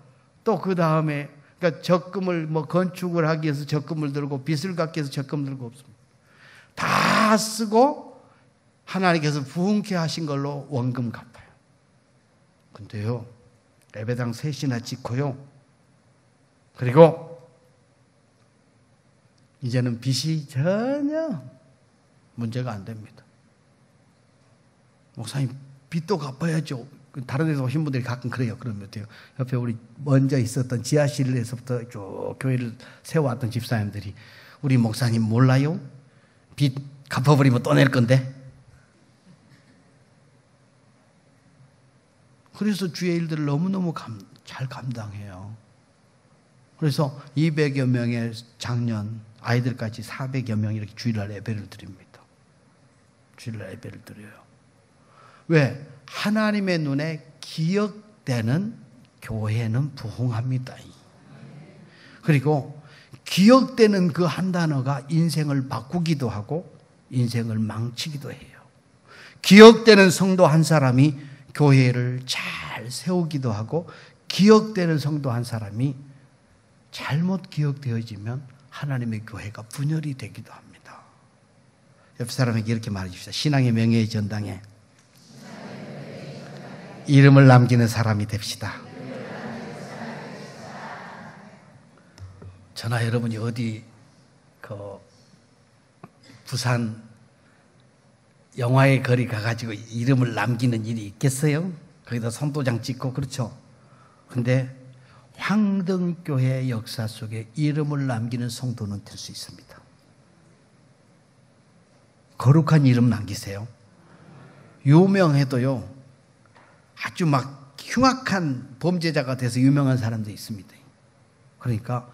또 그 다음에, 그러니까 적금을 건축을 하기 위해서 적금을 들고 빚을 갚기 위해서 적금 들고 없습니다. 다 쓰고 하나님께서 부흥케 하신 걸로 원금 갚아요. 근데요, 예배당 3이나 짓고요, 그리고 이제는 빚이 전혀 문제가 안 됩니다. 목사님, 빚도 갚아야죠. 다른 데서 오신 분들이 가끔 그래요. 그러면 어때요? 옆에 우리 먼저 있었던 지하실에서부터 쭉 교회를 세워왔던 집사님들이, 우리 목사님 몰라요? 빚 갚아버리면 또 낼 건데. 그래서 주의 일들을 너무너무 잘 감당해요. 그래서 200여 명의 장년, 아이들까지 400여 명 이렇게 주일날 예배를 드립니다. 주일날 예배를 드려요. 왜? 하나님의 눈에 기억되는 교회는 부흥합니다. 그리고 기억되는 그 한 단어가 인생을 바꾸기도 하고 인생을 망치기도 해요. 기억되는 성도 한 사람이 교회를 잘 세우기도 하고, 기억되는 성도 한 사람이 잘못 기억되어지면 하나님의 교회가 분열이 되기도 합니다. 옆 사람에게 이렇게 말해 주십시오. 신앙의 명예의 전당에 이름을 남기는 사람이 됩시다. 저나 여러분이 어디 부산 영화의 거리 가가지고 이름을 남기는 일이 있겠어요? 거기다 선도장 찍고, 그렇죠? 근데 황등교회 역사 속에 이름을 남기는 성도는 될 수 있습니다. 거룩한 이름 남기세요. 유명해도요, 아주 막 흉악한 범죄자가 돼서 유명한 사람도 있습니다. 그러니까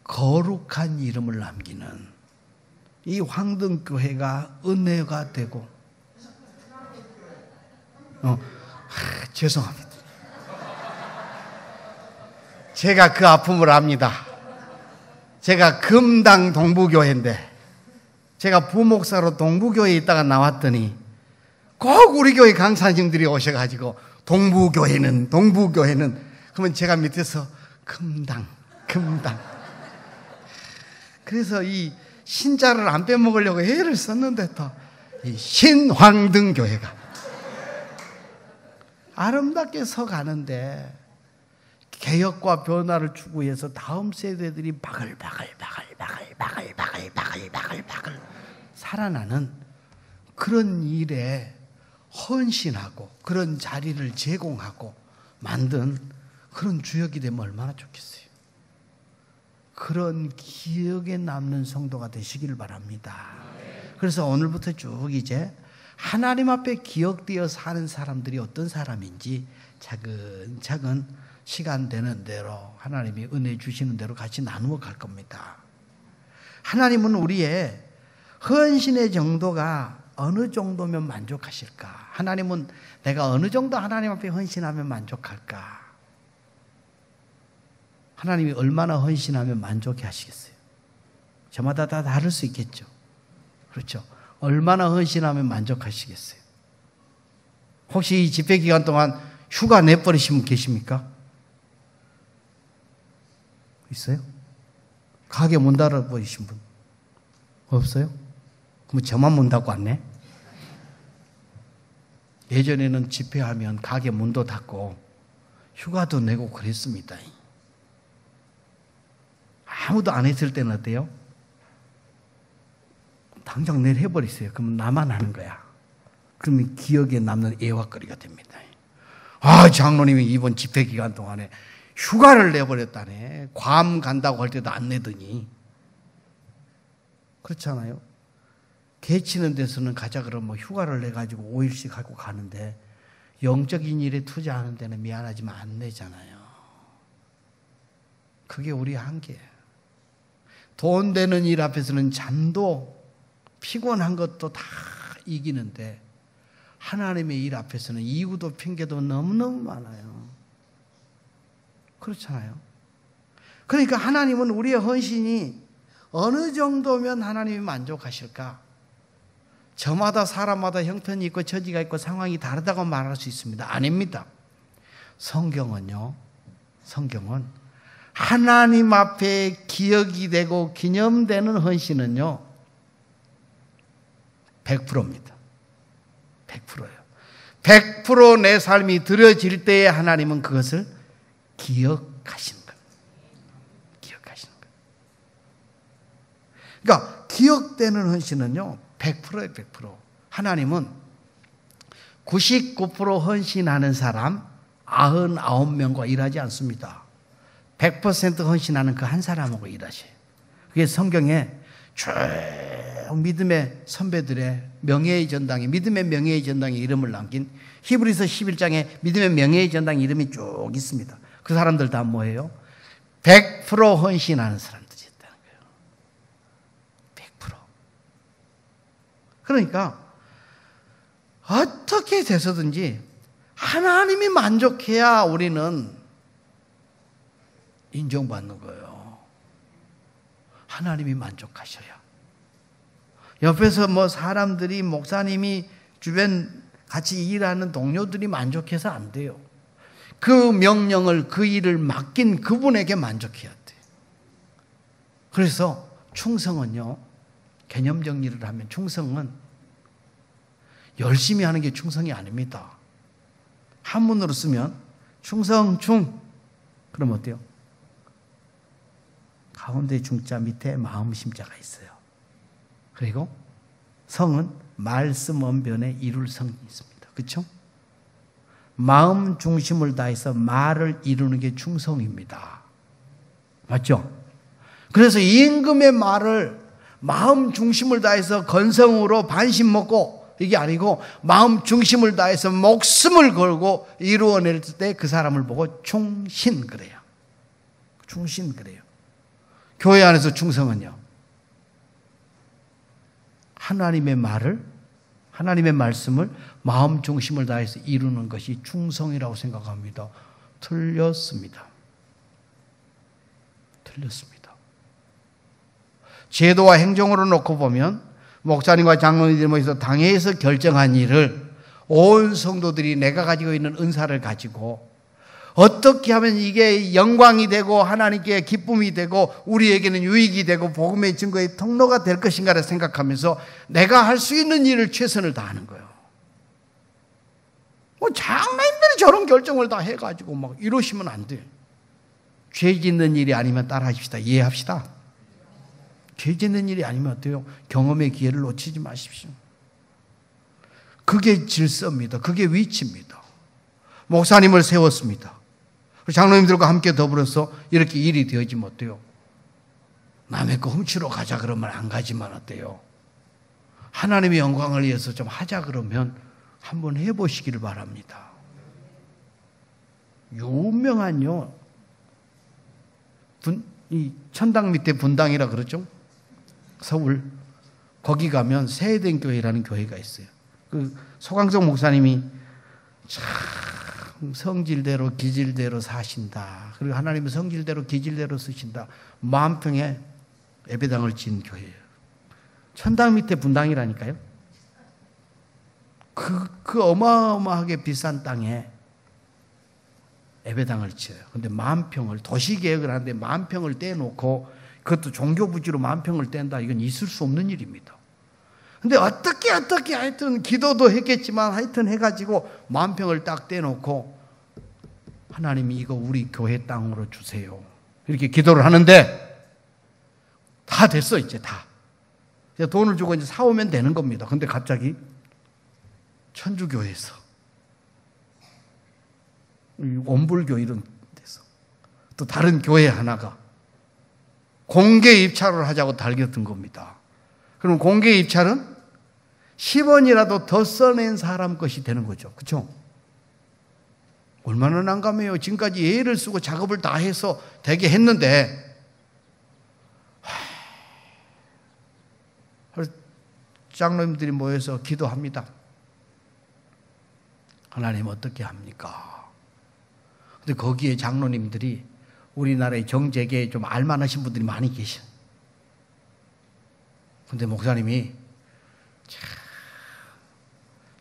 거룩한 이름을 남기는 이 황등교회가 은혜가 되고, 죄송합니다. 제가 그 아픔을 압니다. 제가 금당 동부교회인데, 제가 부목사로 동부교회에 있다가 나왔더니 꼭 우리 교회 강사님들이 오셔가지고 동부교회는 그러면 제가 밑에서 금당. 그래서 이 신자를 안 빼먹으려고 애를 썼는데 또 이 신황등교회가 아름답게 서가는데, 개혁과 변화를 추구해서 다음 세대들이 바글바글 살아나는 그런 일에 헌신하고 그런 자리를 제공하고 만든 그런 주역이 되면 얼마나 좋겠어요. 그런 기억에 남는 성도가 되시기를 바랍니다. 그래서 오늘부터 쭉 이제 하나님 앞에 기억되어 사는 사람들이 어떤 사람인지 차근차근 시간 되는 대로 하나님이 은혜 주시는 대로 같이 나누어 갈 겁니다. 하나님은 우리의 헌신의 정도가 어느 정도면 만족하실까? 하나님은 내가 어느 정도 하나님 앞에 헌신하면 만족할까? 하나님이 얼마나 헌신하면 만족해 하시겠어요? 저마다 다 다를 수 있겠죠. 그렇죠? 얼마나 헌신하면 만족하시겠어요? 혹시 이 집회 기간 동안 휴가 내버리신 분 계십니까? 있어요? 가게 문 닫아버리신 분? 없어요? 그럼 저만 문 닫고 왔네? 예전에는 집회하면 가게 문도 닫고 휴가도 내고 그랬습니다. 아무도 안 했을 때는 어때요? 당장 내일 해버리세요. 그러면 나만 하는 거야. 그러면 기억에 남는 애화거리가 됩니다. 아, 장로님이 이번 집회 기간 동안에 휴가를 내버렸다네. 괌 간다고 할 때도 안 내더니. 그렇잖아요. 개치는 데서는 가자 그러면 뭐 휴가를 내가지고 5일씩 하고 가는데 영적인 일에 투자하는 데는 미안하지만 안 내잖아요. 그게 우리 한계예요. 돈 되는 일 앞에서는 잠도 피곤한 것도 다 이기는데 하나님의 일 앞에서는 이유도 핑계도 너무너무 많아요. 그렇잖아요. 그러니까 하나님은 우리의 헌신이 어느 정도면 하나님이 만족하실까? 저마다 사람마다 형편이 있고 처지가 있고 상황이 다르다고 말할 수 있습니다. 아닙니다. 성경은 하나님 앞에 기억이 되고 기념되는 헌신은요 100%입니다. 100%예요. 100% 내 삶이 드려질 때에 하나님은 그것을 기억하시는 거예요. 기억하시는 거예요. 그러니까 기억되는 헌신은요 100%예요. 100%. 하나님은 99% 헌신하는 사람 99명과 일하지 않습니다. 100% 헌신하는 그 한 사람하고 일하셔요. 그게 성경에 쭉 믿음의 선배들의 명예의 전당에 믿음의 명예의 전당에 이름을 남긴 히브리서 11장에 믿음의 명예의 전당 이름이 쭉 있습니다. 그 사람들 다 뭐예요? 100% 헌신하는 사람들이었다는 거예요. 100%. 그러니까 어떻게 돼서든지 하나님이 만족해야 우리는 인정받는 거예요. 하나님이 만족하셔야. 옆에서 뭐 사람들이 목사님이 주변 같이 일하는 동료들이 만족해서 안 돼요. 그 명령을 그 일을 맡긴 그분에게 만족해야 돼요. 그래서 충성은요. 개념 정리를 하면 충성은 열심히 하는 게 충성이 아닙니다. 한문으로 쓰면 충성충 그럼 어때요? 가운데 중자 밑에 마음 심자가 있어요. 그리고 성은 말씀 언변에 이룰 성이 있습니다. 그렇죠? 마음 중심을 다해서 말을 이루는 게 충성입니다. 맞죠? 그래서 임금의 말을 마음 중심을 다해서 건성으로 반심 먹고 이게 아니고 마음 중심을 다해서 목숨을 걸고 이루어낼 때 그 사람을 보고 충신 그래요. 충신 그래요. 교회 안에서 충성은요. 하나님의 말을 하나님의 말씀을 마음 중심을 다해서 이루는 것이 충성이라고 생각합니다. 틀렸습니다. 틀렸습니다. 제도와 행정으로 놓고 보면 목사님과 장로님들이 모여서 당회에서 결정한 일을 온 성도들이 내가 가지고 있는 은사를 가지고 어떻게 하면 이게 영광이 되고 하나님께 기쁨이 되고 우리에게는 유익이 되고 복음의 증거의 통로가 될 것인가를 생각하면서 내가 할 수 있는 일을 최선을 다하는 거예요. 장로님들이 저런 결정을 다 해가지고 막 이러시면 안 돼요. 죄 짓는 일이 아니면 따라하십시다. 이해합시다. 죄 짓는 일이 아니면 어때요? 경험의 기회를 놓치지 마십시오. 그게 질서입니다. 그게 위치입니다. 목사님을 세웠습니다. 장로님들과 함께 더불어서 이렇게 일이 되어지면 어때요? 남의 거 훔치러 가자 그러면 안 가지만 어때요? 하나님의 영광을 위해서 좀 하자 그러면 한번 해보시기를 바랍니다. 유명한요, 이 천당 밑에 분당이라 그러죠? 서울. 거기 가면 세eden 교회라는 교회가 있어요. 그 소강석 목사님이 참 성질대로 기질대로 사신다. 그리고 하나님은 성질대로 기질대로 쓰신다. 만평에 예배당을 지은 교회예요. 천당 밑에 분당이라니까요. 그 어마어마하게 비싼 땅에 예배당을 지어요. 근데 만평을 도시계획을 하는데 만평을 떼놓고 그것도 종교부지로 만평을 뗀다. 이건 있을 수 없는 일입니다. 근데 어떻게 하여튼 기도도 했겠지만 하여튼 해가지고 만평을 딱 떼놓고 하나님이 이거 우리 교회 땅으로 주세요. 이렇게 기도를 하는데 다 됐어, 이제 다. 이제 돈을 주고 이제 사오면 되는 겁니다. 근데 갑자기 천주교에서 원불교 이런 데서 또 다른 교회 하나가 공개 입찰을 하자고 달겨든 겁니다. 그럼 공개 입찰은 10원이라도 더 써낸 사람 것이 되는 거죠. 그렇죠? 얼마나 난감해요. 지금까지 예를 쓰고 작업을 다 해서 되게 했는데 장로님들이 모여서 기도합니다. 하나님 어떻게 합니까? 근데 거기에 장로님들이 우리나라의 정재계에 좀 알만하신 분들이 많이 계셔. 근데 목사님이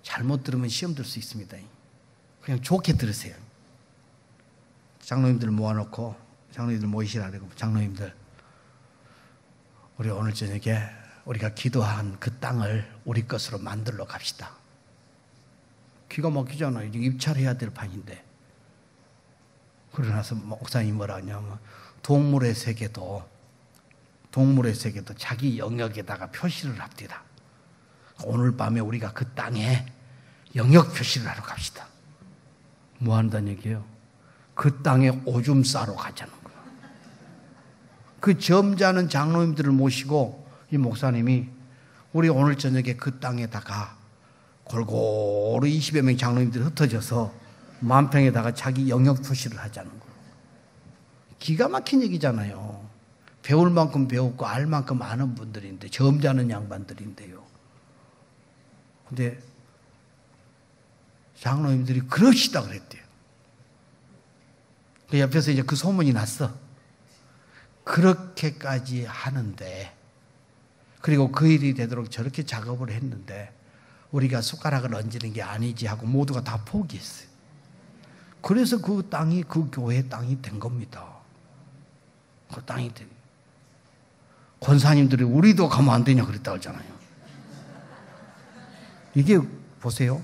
잘못 들으면 시험 들 수 있습니다. 그냥 좋게 들으세요. 장로님들 모아놓고 장로님들 모이시라 그러고 장로님들 우리 오늘 저녁에 우리가 기도한 그 땅을 우리 것으로 만들러 갑시다. 기가 막히잖아요. 입찰해야 될 판인데. 그러고 나서 목사님이 뭐라 하냐면 동물의 세계도 자기 영역에다가 표시를 합디다. 오늘 밤에 우리가 그 땅에 영역 표시를 하러 갑시다. 뭐 한다는 얘기예요? 그 땅에 오줌 싸러 가자는 거예요. 그 점잖은 장로님들을 모시고 이 목사님이 우리 오늘 저녁에 그 땅에다가 골고루 20여 명 장로님들이 흩어져서 만평에다가 자기 영역 표시를 하자는 거예요. 기가 막힌 얘기잖아요. 배울 만큼 배웠고 알 만큼 아는 분들인데 점잖은 양반들인데요. 근데 장로님들이 그러시다 그랬대요. 그 옆에서 이제 그 소문이 났어. 그렇게까지 하는데 그리고 그 일이 되도록 저렇게 작업을 했는데 우리가 숟가락을 얹는 게 아니지 하고 모두가 다 포기했어요. 그래서 그 땅이 그 교회 땅이 된 겁니다. 그 땅이 된. 권사님들이 우리도 가면 안 되냐 그랬다고 하잖아요. 이게 보세요.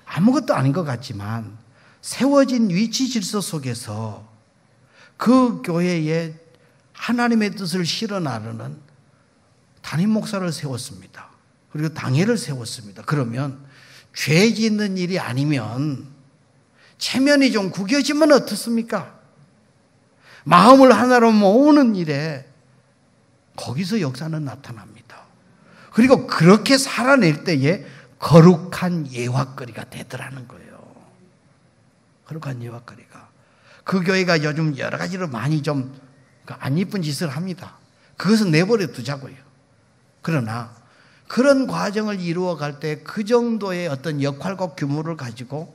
아무것도 아닌 것 같지만 세워진 위치 질서 속에서 그 교회에 하나님의 뜻을 실어 나르는 담임 목사를 세웠습니다. 그리고 당회를 세웠습니다. 그러면 죄 짓는 일이 아니면 체면이 좀 구겨지면 어떻습니까? 마음을 하나로 모으는 일에 거기서 역사는 나타납니다. 그리고 그렇게 살아낼 때에 거룩한 예화거리가 되더라는 거예요. 거룩한 예화거리가. 그 교회가 요즘 여러 가지로 많이 좀 안 이쁜 짓을 합니다. 그것은 내버려 두자고요. 그러나 그런 과정을 이루어 갈 때 그 정도의 어떤 역할과 규모를 가지고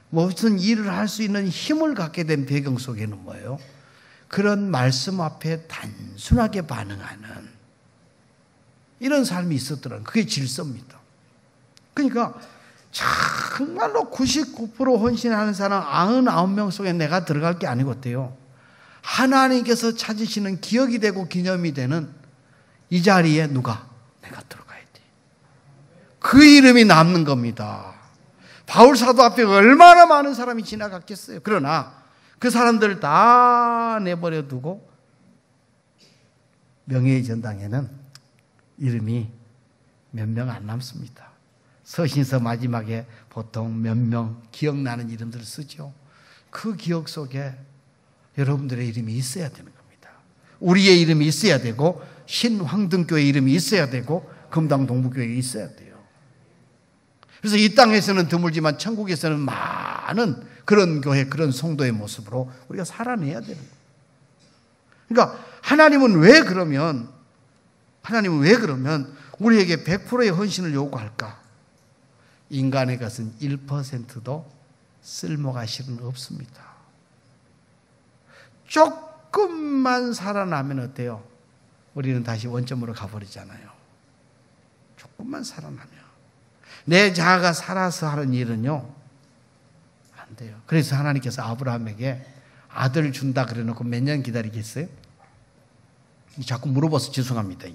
무슨 일을 할 수 있는 힘을 갖게 된 배경 속에는 뭐예요? 그런 말씀 앞에 단순하게 반응하는 이런 삶이 있었더라는 그게 질서입니다. 그러니까 정말로 99% 헌신하는 사람 99명 속에 내가 들어갈 게 아니고 어때요? 하나님께서 찾으시는 기억이 되고 기념이 되는 이 자리에 누가? 내가 들어가야 돼. 그 이름이 남는 겁니다. 바울 사도 앞에 얼마나 많은 사람이 지나갔겠어요. 그러나 그 사람들을 다 내버려 두고 명예의 전당에는 이름이 몇 명 안 남습니다. 서신서 마지막에 보통 몇 명 기억나는 이름들을 쓰죠. 그 기억 속에 여러분들의 이름이 있어야 되는 겁니다. 우리의 이름이 있어야 되고 신황등교회 이름이 있어야 되고 금당 동부교회에 있어야 돼요. 그래서 이 땅에서는 드물지만 천국에서는 많은 그런 교회, 그런 성도의 모습으로 우리가 살아내야 되는 거예요. 그러니까 하나님은 왜 그러면 우리에게 100%의 헌신을 요구할까? 인간의 것은 1%도 쓸모가 실은 없습니다. 조금만 살아나면 어때요? 우리는 다시 원점으로 가버리잖아요. 조금만 살아나면. 내 자아가 살아서 하는 일은요, 안 돼요. 그래서 하나님께서 아브라함에게 아들 준다 그래 놓고 몇 년 기다리겠어요? 자꾸 물어봐서 죄송합니다.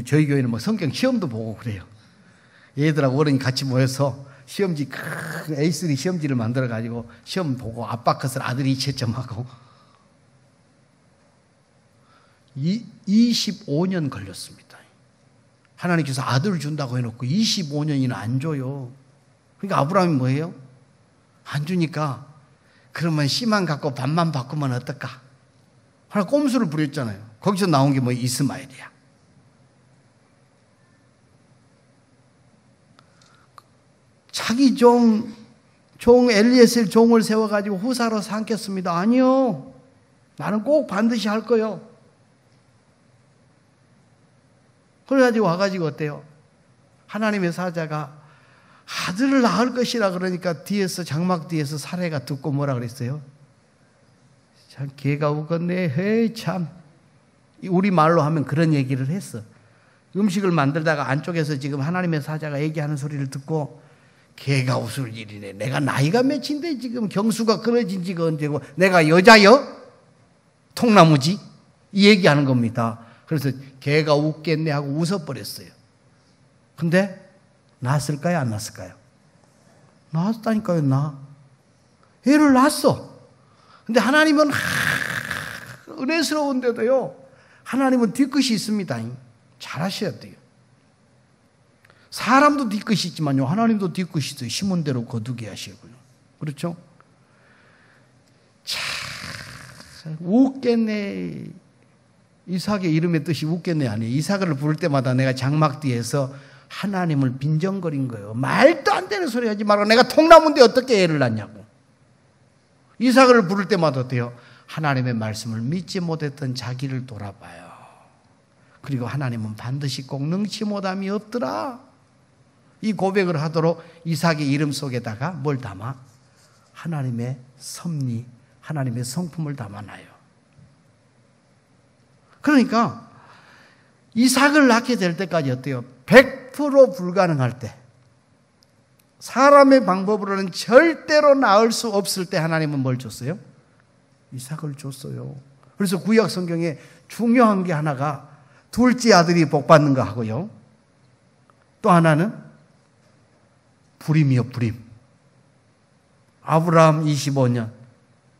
저희 교회는 뭐 성경 시험도 보고 그래요. 얘들하고 어른이 같이 모여서 시험지 큰 A3 시험지를 만들어가지고 시험 보고 아바컷을 아들이 2채점하고 25년 걸렸습니다. 하나님께서 아들을 준다고 해놓고 25년이나 안 줘요. 그러니까 아브라함이 뭐예요? 안 주니까 그러면 씨만 갖고 반만 바꾸면 어떨까? 하나 꼼수를 부렸잖아요. 거기서 나온 게 뭐 이스마엘이야. 자기 종 엘리에셀 종을 세워가지고 후사로 삼겠습니다. 아니요. 나는 꼭 반드시 할 거요. 그래가지고 와가지고 어때요? 하나님의 사자가 아들을 낳을 것이라 그러니까 뒤에서 장막 뒤에서 사례가 듣고 뭐라 그랬어요? 참 개가 웃었네. 헤이 참. 우리 말로 하면 그런 얘기를 했어. 음식을 만들다가 안쪽에서 지금 하나님의 사자가 얘기하는 소리를 듣고 개가 웃을 일이네. 내가 나이가 몇인데 지금 경수가 끊어진 지가 언제고 내가 여자여? 통나무지? 이 얘기하는 겁니다. 그래서 개가 웃겠네 하고 웃어버렸어요. 근데 낳았을까요? 안 낳았을까요? 낳았다니까요. 애를 낳았어. 근데 하나님은 은혜스러운데도요, 하나님은 뒤끝이 있습니다. 잘하셔야 돼요. 사람도 뒤끝이 있지만요, 하나님도 뒤끝이 있어요. 심은 대로 거두게 하시고요. 그렇죠? 참 웃겠네. 이삭의 이름의 뜻이 웃겠네 아니에요. 이삭을 부를 때마다 내가 장막 뒤에서 하나님을 빈정거린 거예요. 말도 안 되는 소리 하지 말고 내가 통나무인데 어떻게 애를 낳냐고. 이삭을 부를 때마다 어때요? 하나님의 말씀을 믿지 못했던 자기를 돌아봐요. 그리고 하나님은 반드시 꼭 능치 못함이 없더라. 이 고백을 하도록 이삭의 이름 속에다가 뭘 담아? 하나님의 섭리, 하나님의 성품을 담아놔요. 그러니까 이삭을 낳게 될 때까지 어때요? 100% 불가능할 때, 사람의 방법으로는 절대로 낳을 수 없을 때 하나님은 뭘 줬어요? 이삭을 줬어요. 그래서 구약 성경에 중요한 게 하나가 둘째 아들이 복받는 거 하고요. 또 하나는 불임이요, 불임. 아브라함 25년,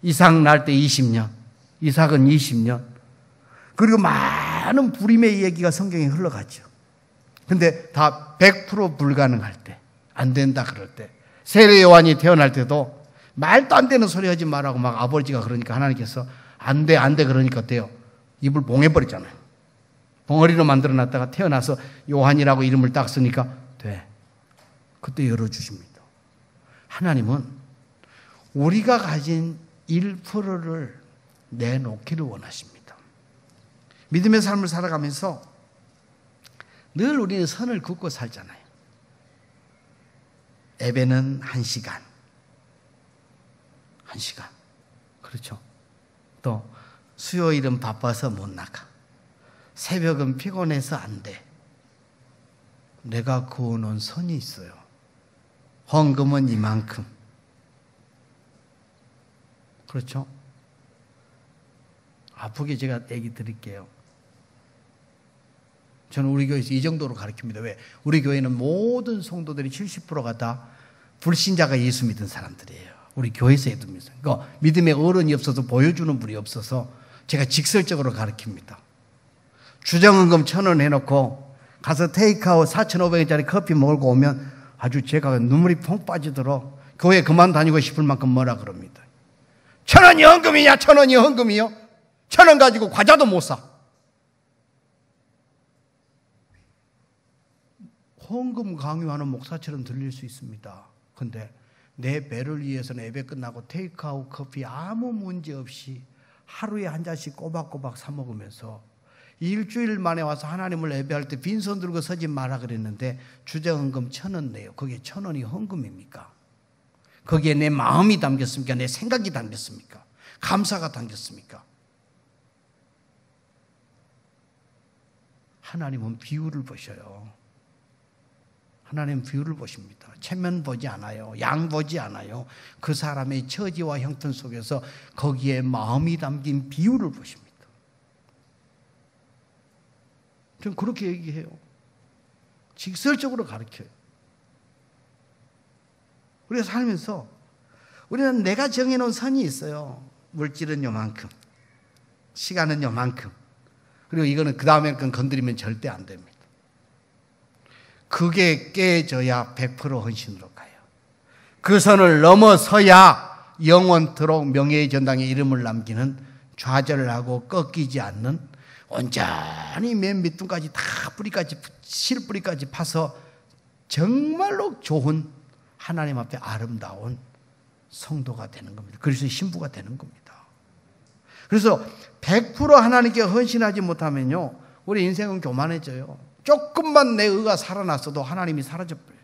이삭 낳을 때 20년, 이삭은 20년. 그리고 많은 불임의 얘기가 성경에 흘러가죠. 근데 다 100% 불가능할 때, 안 된다 그럴 때, 세례 요한이 태어날 때도 말도 안 되는 소리 하지 말라고 막 아버지가 그러니까 하나님께서 안 돼, 안 돼 그러니까 어때요? 입을 봉해버렸잖아요. 벙어리로 만들어놨다가 태어나서 요한이라고 이름을 딱 쓰니까 돼. 그때 열어주십니다. 하나님은 우리가 가진 1%를 내놓기를 원하십니다. 믿음의 삶을 살아가면서 늘 우리는 선을 긋고 살잖아요. 예배는 1시간. 1시간. 그렇죠. 또 수요일은 바빠서 못 나가. 새벽은 피곤해서 안 돼. 내가 그어놓은 선이 있어요. 헌금은 이만큼. 그렇죠? 아프게 제가 얘기 드릴게요. 저는 우리 교회에서 이 정도로 가르칩니다. 왜? 우리 교회는 모든 성도들이 70%가 다 불신자가 예수 믿은 사람들이에요. 우리 교회에서 예수 믿어요. 그러니까 믿음의 어른이 없어서 보여주는 분이 없어서 제가 직설적으로 가르칩니다. 주정헌금 1,000원 해놓고 가서 테이크아웃 4,500원짜리 커피 먹고 오면 아주 제가 눈물이 펑 빠지도록 교회 그만 다니고 싶을 만큼 뭐라 그럽니다. 1,000원이 헌금이냐? 1,000원이 헌금이요? 1,000원 가지고 과자도 못 사. 헌금 강요하는 목사처럼 들릴 수 있습니다. 근데 내 배를 위해서는 예배 끝나고 테이크아웃 커피 아무 문제 없이 하루에 한 잔씩 꼬박꼬박 사 먹으면서 일주일 만에 와서 하나님을 예배할 때 빈손 들고 서지 마라 그랬는데 주정헌금 1,000원 내요. 그게 1,000원이 헌금입니까? 거기에 내 마음이 담겼습니까? 내 생각이 담겼습니까? 감사가 담겼습니까? 하나님은 비율을 보셔요. 하나님 비율을 보십니다. 체면 보지 않아요. 양 보지 않아요. 그 사람의 처지와 형편 속에서 거기에 마음이 담긴 비율을 보십니다. 저는 그렇게 얘기해요. 직설적으로 가르쳐요. 우리가 살면서 우리는 내가 정해놓은 선이 있어요. 물질은 요만큼, 시간은 요만큼, 그리고 이거는 그 다음에 건 건드리면 절대 안 됩니다. 그게 깨져야 100% 헌신으로 가요. 그 선을 넘어서야 영원토록 명예의 전당에 이름을 남기는, 좌절하고 꺾이지 않는, 온전히 맨 밑둥까지 다 뿌리까지, 실뿌리까지 파서 정말로 좋은, 하나님 앞에 아름다운 성도가 되는 겁니다. 그래서 신부가 되는 겁니다. 그래서 100% 하나님께 헌신하지 못하면요, 우리 인생은 교만해져요. 조금만 내 의가 살아났어도 하나님이 사라져버려요.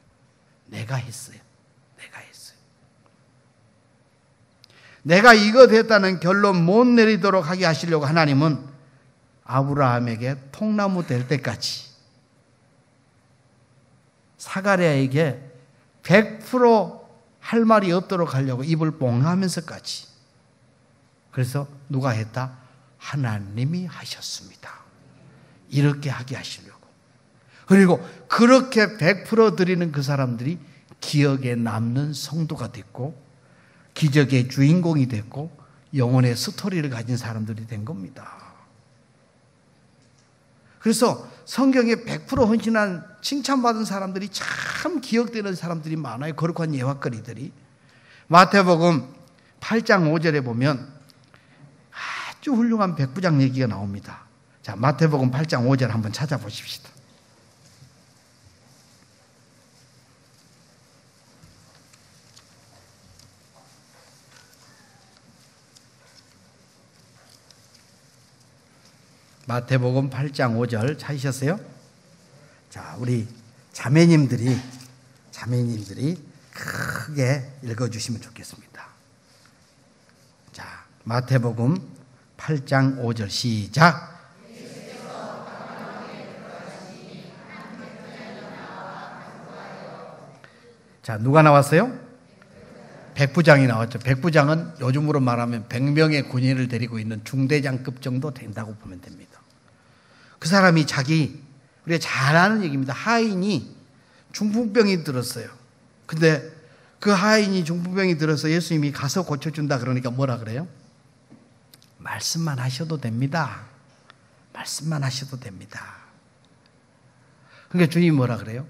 내가 했어요. 내가 이거 됐다는 결론 못 내리도록 하게 하시려고 하나님은 아브라함에게 통나무 될 때까지, 사가랴에게 100% 할 말이 없도록 하려고 입을 뻥 하면서까지. 그래서 누가 했다? 하나님이 하셨습니다. 이렇게 하게 하시려고. 그리고 그렇게 100% 드리는 그 사람들이 기억에 남는 성도가 됐고, 기적의 주인공이 됐고, 영혼의 스토리를 가진 사람들이 된 겁니다. 그래서 성경에 100% 헌신한, 칭찬받은 사람들이 참 기억되는 사람들이 많아요. 거룩한 예화거리들이. 마태복음 8장 5절에 보면 아주 훌륭한 백부장 얘기가 나옵니다. 자, 마태복음 8장 5절 한번 찾아보십시다. 마태복음 8장 5절 찾으셨어요? 자, 우리 자매님들이 크게 읽어주시면 좋겠습니다. 자, 마태복음 8장 5절 시작. 자, 누가 나왔어요? 백부장이 나왔죠. 백부장은 요즘으로 말하면 100명의 군인을 데리고 있는 중대장급 정도 된다고 보면 됩니다. 그 사람이 우리가 잘 아는 얘기입니다. 하인이 중풍병이 들었어요. 근데 그 하인이 중풍병이 들어서 예수님이 가서 고쳐준다 그러니까 뭐라 그래요? 말씀만 하셔도 됩니다. 말씀만 하셔도 됩니다. 그러니까 주님이 뭐라 그래요?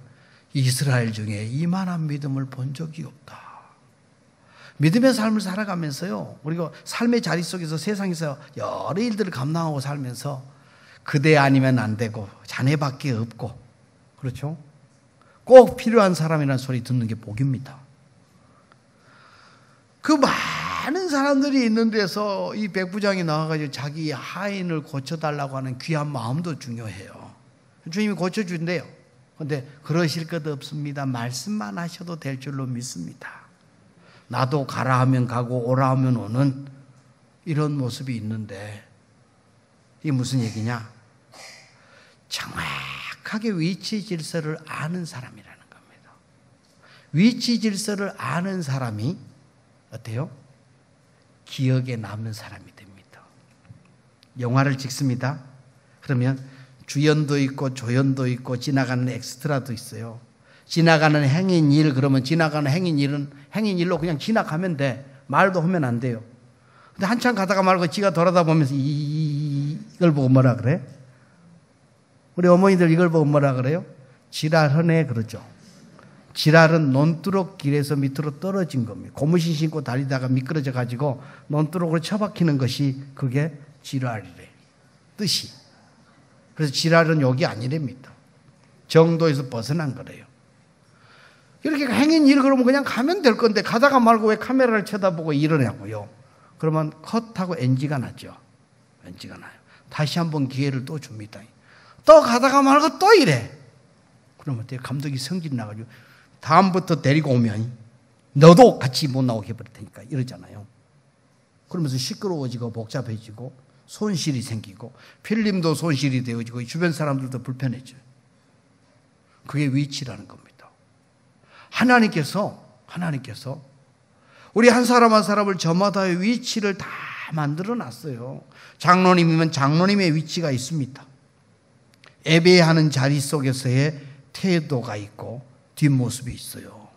이스라엘 중에 이만한 믿음을 본 적이 없다. 믿음의 삶을 살아가면서요, 우리가 삶의 자리 속에서 세상에서 여러 일들을 감당하고 살면서 그대 아니면 안 되고 자네밖에 없고, 그렇죠? 꼭 필요한 사람이라는 소리 듣는 게 복입니다. 그 많은 사람들이 있는 데서 이 백부장이 나와가지고 자기 하인을 고쳐달라고 하는 귀한 마음도 중요해요. 주님이 고쳐준대요. 그런데 그러실 것 없습니다. 말씀만 하셔도 될 줄로 믿습니다. 나도 가라 하면 가고 오라 하면 오는 이런 모습이 있는데, 이게 무슨 얘기냐? 정확하게 위치 질서를 아는 사람이라는 겁니다. 위치 질서를 아는 사람이 어때요? 기억에 남는 사람이 됩니다. 영화를 찍습니다. 그러면 주연도 있고 조연도 있고 지나가는 엑스트라도 있어요. 지나가는 행인 일, 그러면 지나가는 행인 일로 그냥 지나가면 돼. 말도 하면 안 돼요. 근데 한참 가다가 말고 지가 돌아다 보면서 이걸 보고 뭐라 그래? 우리 어머니들 이걸 보고 뭐라 그래요? 지랄하네 그러죠. 지랄은 논두렁 길에서 밑으로 떨어진 겁니다. 고무신 신고 다니다가 미끄러져 가지고 논두렁으로 처박히는 것이 그게 지랄이래. 뜻이. 그래서 지랄은 욕이 아니랍니다. 정도에서 벗어난 거래요. 이렇게 행인 일 그러면 그냥 가면 될 건데 가다가 말고 왜 카메라를 쳐다보고 이러냐고요. 그러면 컷하고 NG가 나죠. NG가 나요. 다시 한번 기회를 또 줍니다. 또 가다가 말고 또 이래. 그러면 감독이 성질 나가지고 다음부터 데리고 오면 너도 같이 못 나오게 해버릴 테니까 이러잖아요. 그러면서 시끄러워지고 복잡해지고 손실이 생기고 필름도 손실이 되어지고 주변 사람들도 불편해져요. 그게 위치라는 겁니다. 하나님께서 우리 한 사람 한 사람을 저마다의 위치를 다 만들어 놨어요. 장로님이면 장로님의 위치가 있습니다. 예배하는 자리 속에서의 태도가 있고 뒷모습이 있어요.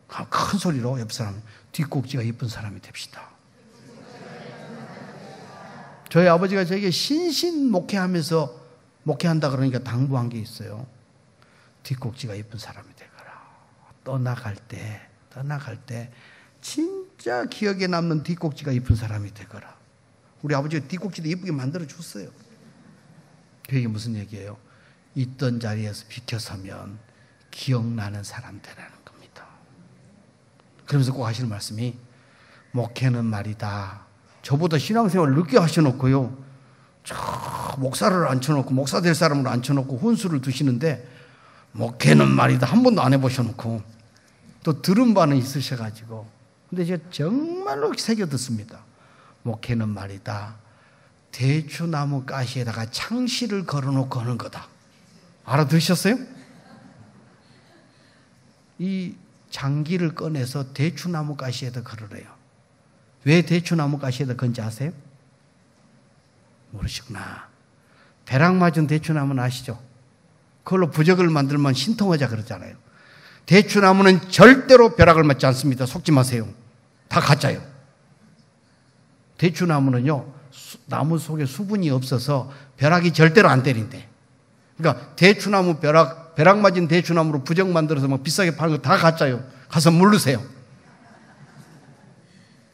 큰 소리로 옆 사람, 뒷꼭지가 예쁜 사람이 됩시다. 저희 아버지가 저에게 신신 목회한다 그러니까 당부한 게 있어요. 뒷꼭지가 예쁜 사람이 되거라. 떠나갈 때 진짜 기억에 남는 뒷꼭지가 예쁜 사람이 되거라. 우리 아버지가 뒷꼭지도 예쁘게 만들어 줬어요. 그게 무슨 얘기예요? 있던 자리에서 비켜서면 기억나는 사람 되라는 겁니다. 그러면서 꼭 하시는 말씀이 목회는 말이다. 저보다 신앙생활을 늦게 하셔놓고요. 목사를 앉혀놓고 목사 될 사람을 앉혀놓고 혼수를 두시는데 목회는 말이다. 한 번도 안 해보셔놓고 또 들은 바는 있으셔가지고 근데 제가 정말로 새겨 듣습니다. 목회는 말이다. 대추나무 가시에다가 창시를 걸어놓고 하는 거다. 알아들으셨어요? 이 장기를 꺼내서 대추나무 가시에다 걸으래요. 왜 대추나무 가시에다 건지 아세요? 모르시구나. 벼락 맞은 대추나무는 아시죠? 그걸로 부적을 만들면 신통하자 그러잖아요. 대추나무는 절대로 벼락을 맞지 않습니다. 속지 마세요. 다 가짜예요. 대추나무는요, 나무 속에 수분이 없어서 벼락이 절대로 안 때린대. 그러니까 대추나무 벼락 맞은 대추나무로 부적 만들어서 막 비싸게 파는 거 다 가짜예요. 가서 물르세요.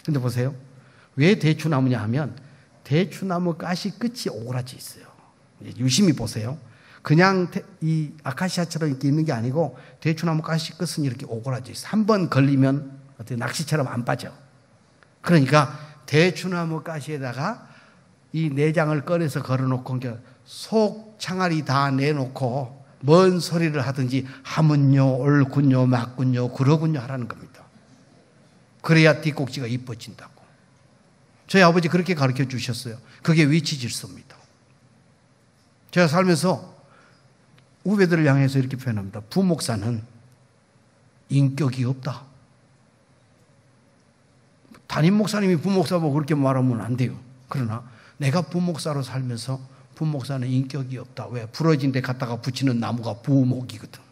근데 보세요. 왜 대추나무냐 하면 대추나무 가시 끝이 오그라져 있어요. 유심히 보세요. 그냥 이 아카시아처럼 이렇게 있는 게 아니고 대추나무 가시 끝은 이렇게 오그라져 있어요. 한 번 걸리면 어떻게 낚시처럼 안 빠져. 그러니까 대추나무 가시에다가 이 내장을 꺼내서 걸어놓고 속 창아리 다 내놓고 뭔 소리를 하든지 하문요, 옳군요, 맞군요, 그러군요 하라는 겁니다. 그래야 뒷꼭지가 이뻐진다고. 저희 아버지 그렇게 가르쳐 주셨어요. 그게 위치 질서입니다. 제가 살면서 후배들을 향해서 이렇게 표현합니다. 부목사는 인격이 없다. 담임 목사님이 부목사 보고 그렇게 말하면 안 돼요. 그러나 내가 부목사로 살면서 부목사는 인격이 없다. 왜? 부러진 데 갖다가 붙이는 나무가 부목이거든.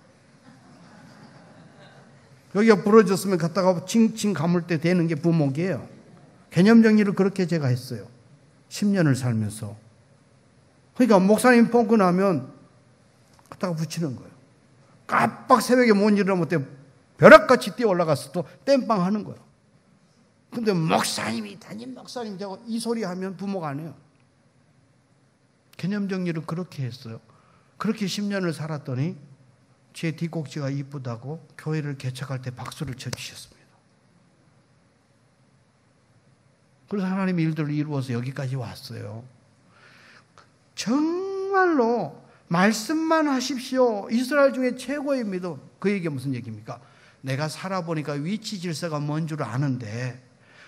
여기가 부러졌으면 갖다가 칭칭 감을 때 되는 게 부목이에요. 개념 정리를 그렇게 제가 했어요. 10년을 살면서. 그러니까 목사님 뻥크 나면 갖다가 붙이는 거예요. 깜빡 새벽에 못 일어나면 때 벼락같이 뛰어 올라가서 또 땜빵 하는 거예요. 근데 목사님이 담임 목사님 자고 이 소리 하면 부목 안 해요. 개념 정리를 그렇게 했어요. 그렇게 10년을 살았더니 제 뒷꼭지가 이쁘다고 교회를 개척할 때 박수를 쳐주셨습니다. 그래서 하나님의 일들을 이루어서 여기까지 왔어요. 정말로 말씀만 하십시오. 이스라엘 중에 최고의 믿음. 그 얘기가 무슨 얘기입니까? 내가 살아보니까 위치 질서가 뭔 줄 아는데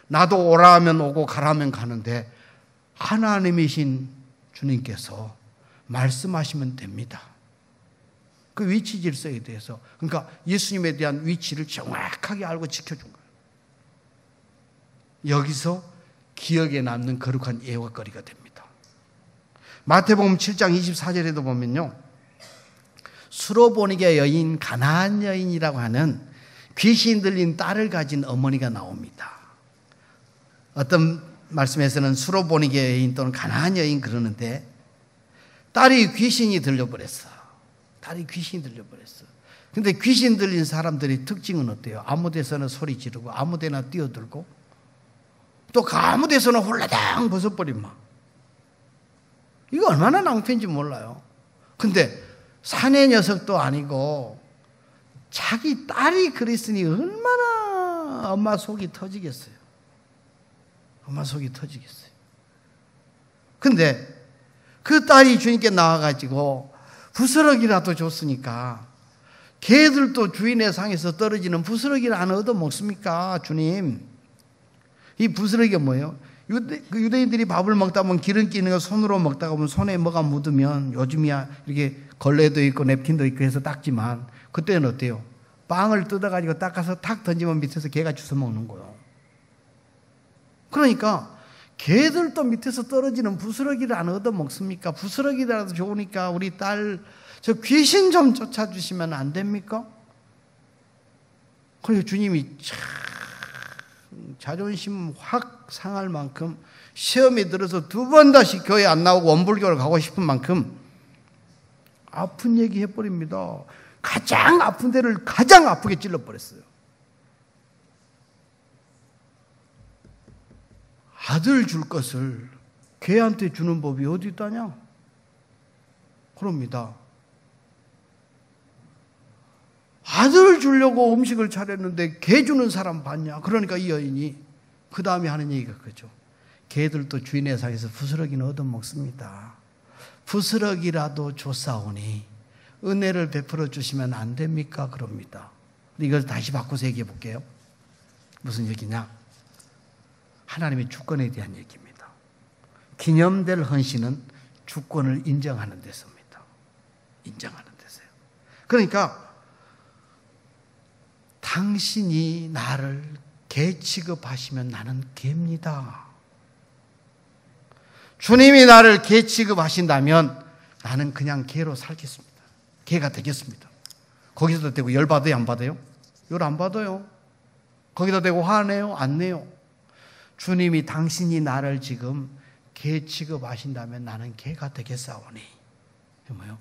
나도 오라 하면 오고 가라 하면 가는데 하나님이신 주님께서 말씀하시면 됩니다. 그 위치 질서에 대해서 그러니까 예수님에 대한 위치를 정확하게 알고 지켜준 거예요. 여기서 기억에 남는 거룩한 예화거리가 됩니다. 마태복음 7장 24절에도 보면요. 수로보니게 여인 가나안 여인이라고 하는 귀신 들린 딸을 가진 어머니가 나옵니다. 어떤 말씀에서는 수로보니게 여인 또는 가나안 여인 그러는데 딸이 귀신이 들려버렸어. 근데 귀신 들린 사람들의 특징은 어때요? 아무 데서나 소리 지르고 아무 데나 뛰어들고 또 그 아무 데서나 홀라당 벗어버린 막. 이거 얼마나 낭패인지 몰라요. 근데 사내 녀석도 아니고 자기 딸이 그랬으니 얼마나 엄마 속이 터지겠어요. 근데 그 딸이 주님께 나와가지고 부스러기라도 줬으니까 개들도 주인의 상에서 떨어지는 부스러기를 안 얻어먹습니까? 주님. 이 부스러기가 뭐예요? 유대인들이 밥을 먹다 보면 기름기 있는 거 손으로 먹다가 보면 손에 뭐가 묻으면 요즘이야 이렇게 걸레도 있고 냅킨도 있고 해서 닦지만 그때는 어때요? 빵을 뜯어가지고 닦아서 탁 던지면 밑에서 개가 주워 먹는 거예요. 그러니까 개들도 밑에서 떨어지는 부스러기를 안 얻어 먹습니까? 부스러기라도 좋으니까 우리 딸 저 귀신 좀 쫓아주시면 안 됩니까? 그리고 주님이 참 자존심 확 상할 만큼 시험에 들어서 2번 다시 교회 안 나오고 원불교를 가고 싶은 만큼 아픈 얘기 해버립니다. 가장 아픈 데를 가장 아프게 찔러버렸어요. 아들 줄 것을 개한테 주는 법이 어디 있다냐? 그럽니다. 아들 주려고 음식을 차렸는데 개 주는 사람 봤냐? 그러니까 이 여인이 그 다음에 하는 얘기가 그죠. 개들도 주인의 상에서 부스러기는 얻어먹습니다. 부스러기라도 줬사오니 은혜를 베풀어 주시면 안 됩니까? 그럽니다. 이걸 다시 바꿔서 얘기해 볼게요. 무슨 얘기냐? 하나님의 주권에 대한 얘기입니다. 기념될 헌신은 주권을 인정하는 데서입니다. 인정하는 데서요. 그러니까 당신이 나를 개 취급하시면 나는 개입니다. 주님이 나를 개 취급하신다면 나는 그냥 개로 살겠습니다. 개가 되겠습니다. 거기서도 되고 열 받아요? 안 받아요? 열 안 받아요. 거기다 대고 화내요? 안 내요. 주님이 당신이 나를 지금 개 취급하신다면 나는 개가 되겠사오니. 뭐요?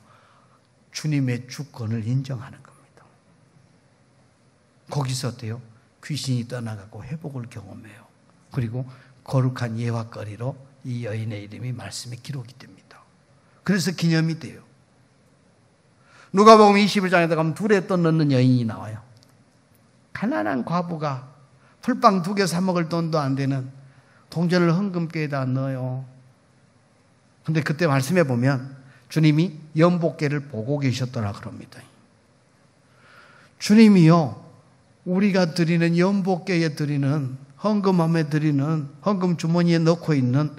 주님의 주권을 인정하는 겁니다. 거기서 어때요? 귀신이 떠나가고 회복을 경험해요. 그리고 거룩한 예화거리로 이 여인의 이름이 말씀에 기록이 됩니다. 그래서 기념이 돼요. 누가복음 21장에 가면 둘에 또 넣는 여인이 나와요. 가난한 과부가 풀빵 2개 사 먹을 돈도 안 되는 동전을 헌금께에다 넣어요. 근데 그때 말씀해 보면 주님이 연복계를 보고 계셨더라 그럽니다. 주님이요, 우리가 드리는 연복계에 드리는 헌금함에 드리는 헌금 주머니에 넣고 있는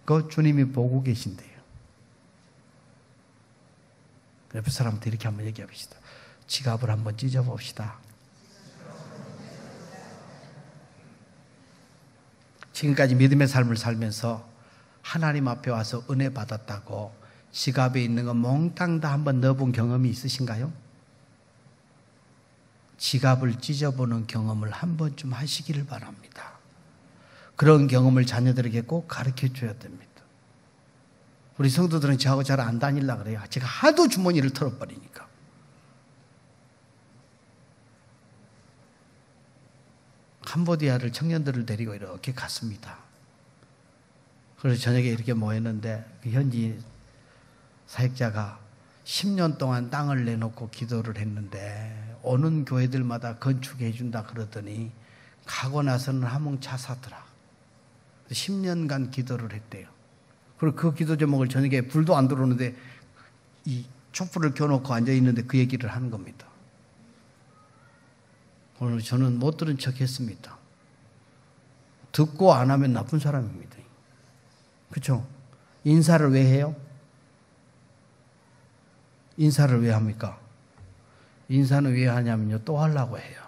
그 주님이 보고 계신대요. 옆에 사람한테 이렇게 한번 얘기해 봅시다. 지갑을 한번 찢어봅시다. 지금까지 믿음의 삶을 살면서 하나님 앞에 와서 은혜 받았다고 지갑에 있는 거 몽땅 다 한번 넣어본 경험이 있으신가요? 지갑을 찢어보는 경험을 한 번쯤 하시기를 바랍니다. 그런 경험을 자녀들에게 꼭 가르쳐 줘야 됩니다. 우리 성도들은 저하고 잘 안 다니려고 그래요. 제가 하도 주머니를 털어버리니까. 캄보디아를 청년들을 데리고 이렇게 갔습니다. 그래서 저녁에 이렇게 모였는데 그 현지 사역자가 10년 동안 땅을 내놓고 기도를 했는데 오는 교회들마다 건축해 준다 그러더니 가고 나서는 하몽차 사더라. 10년간 기도를 했대요. 그리고 그 기도 제목을 저녁에 불도 안 들어오는데 이 촛불을 켜놓고 앉아 있는데 그 얘기를 하는 겁니다. 오늘 저는 못 들은 척 했습니다. 듣고 안 하면 나쁜 사람입니다. 그렇죠? 인사를 왜 해요? 인사를 왜 합니까? 인사는 왜 하냐면요, 또 하려고 해요.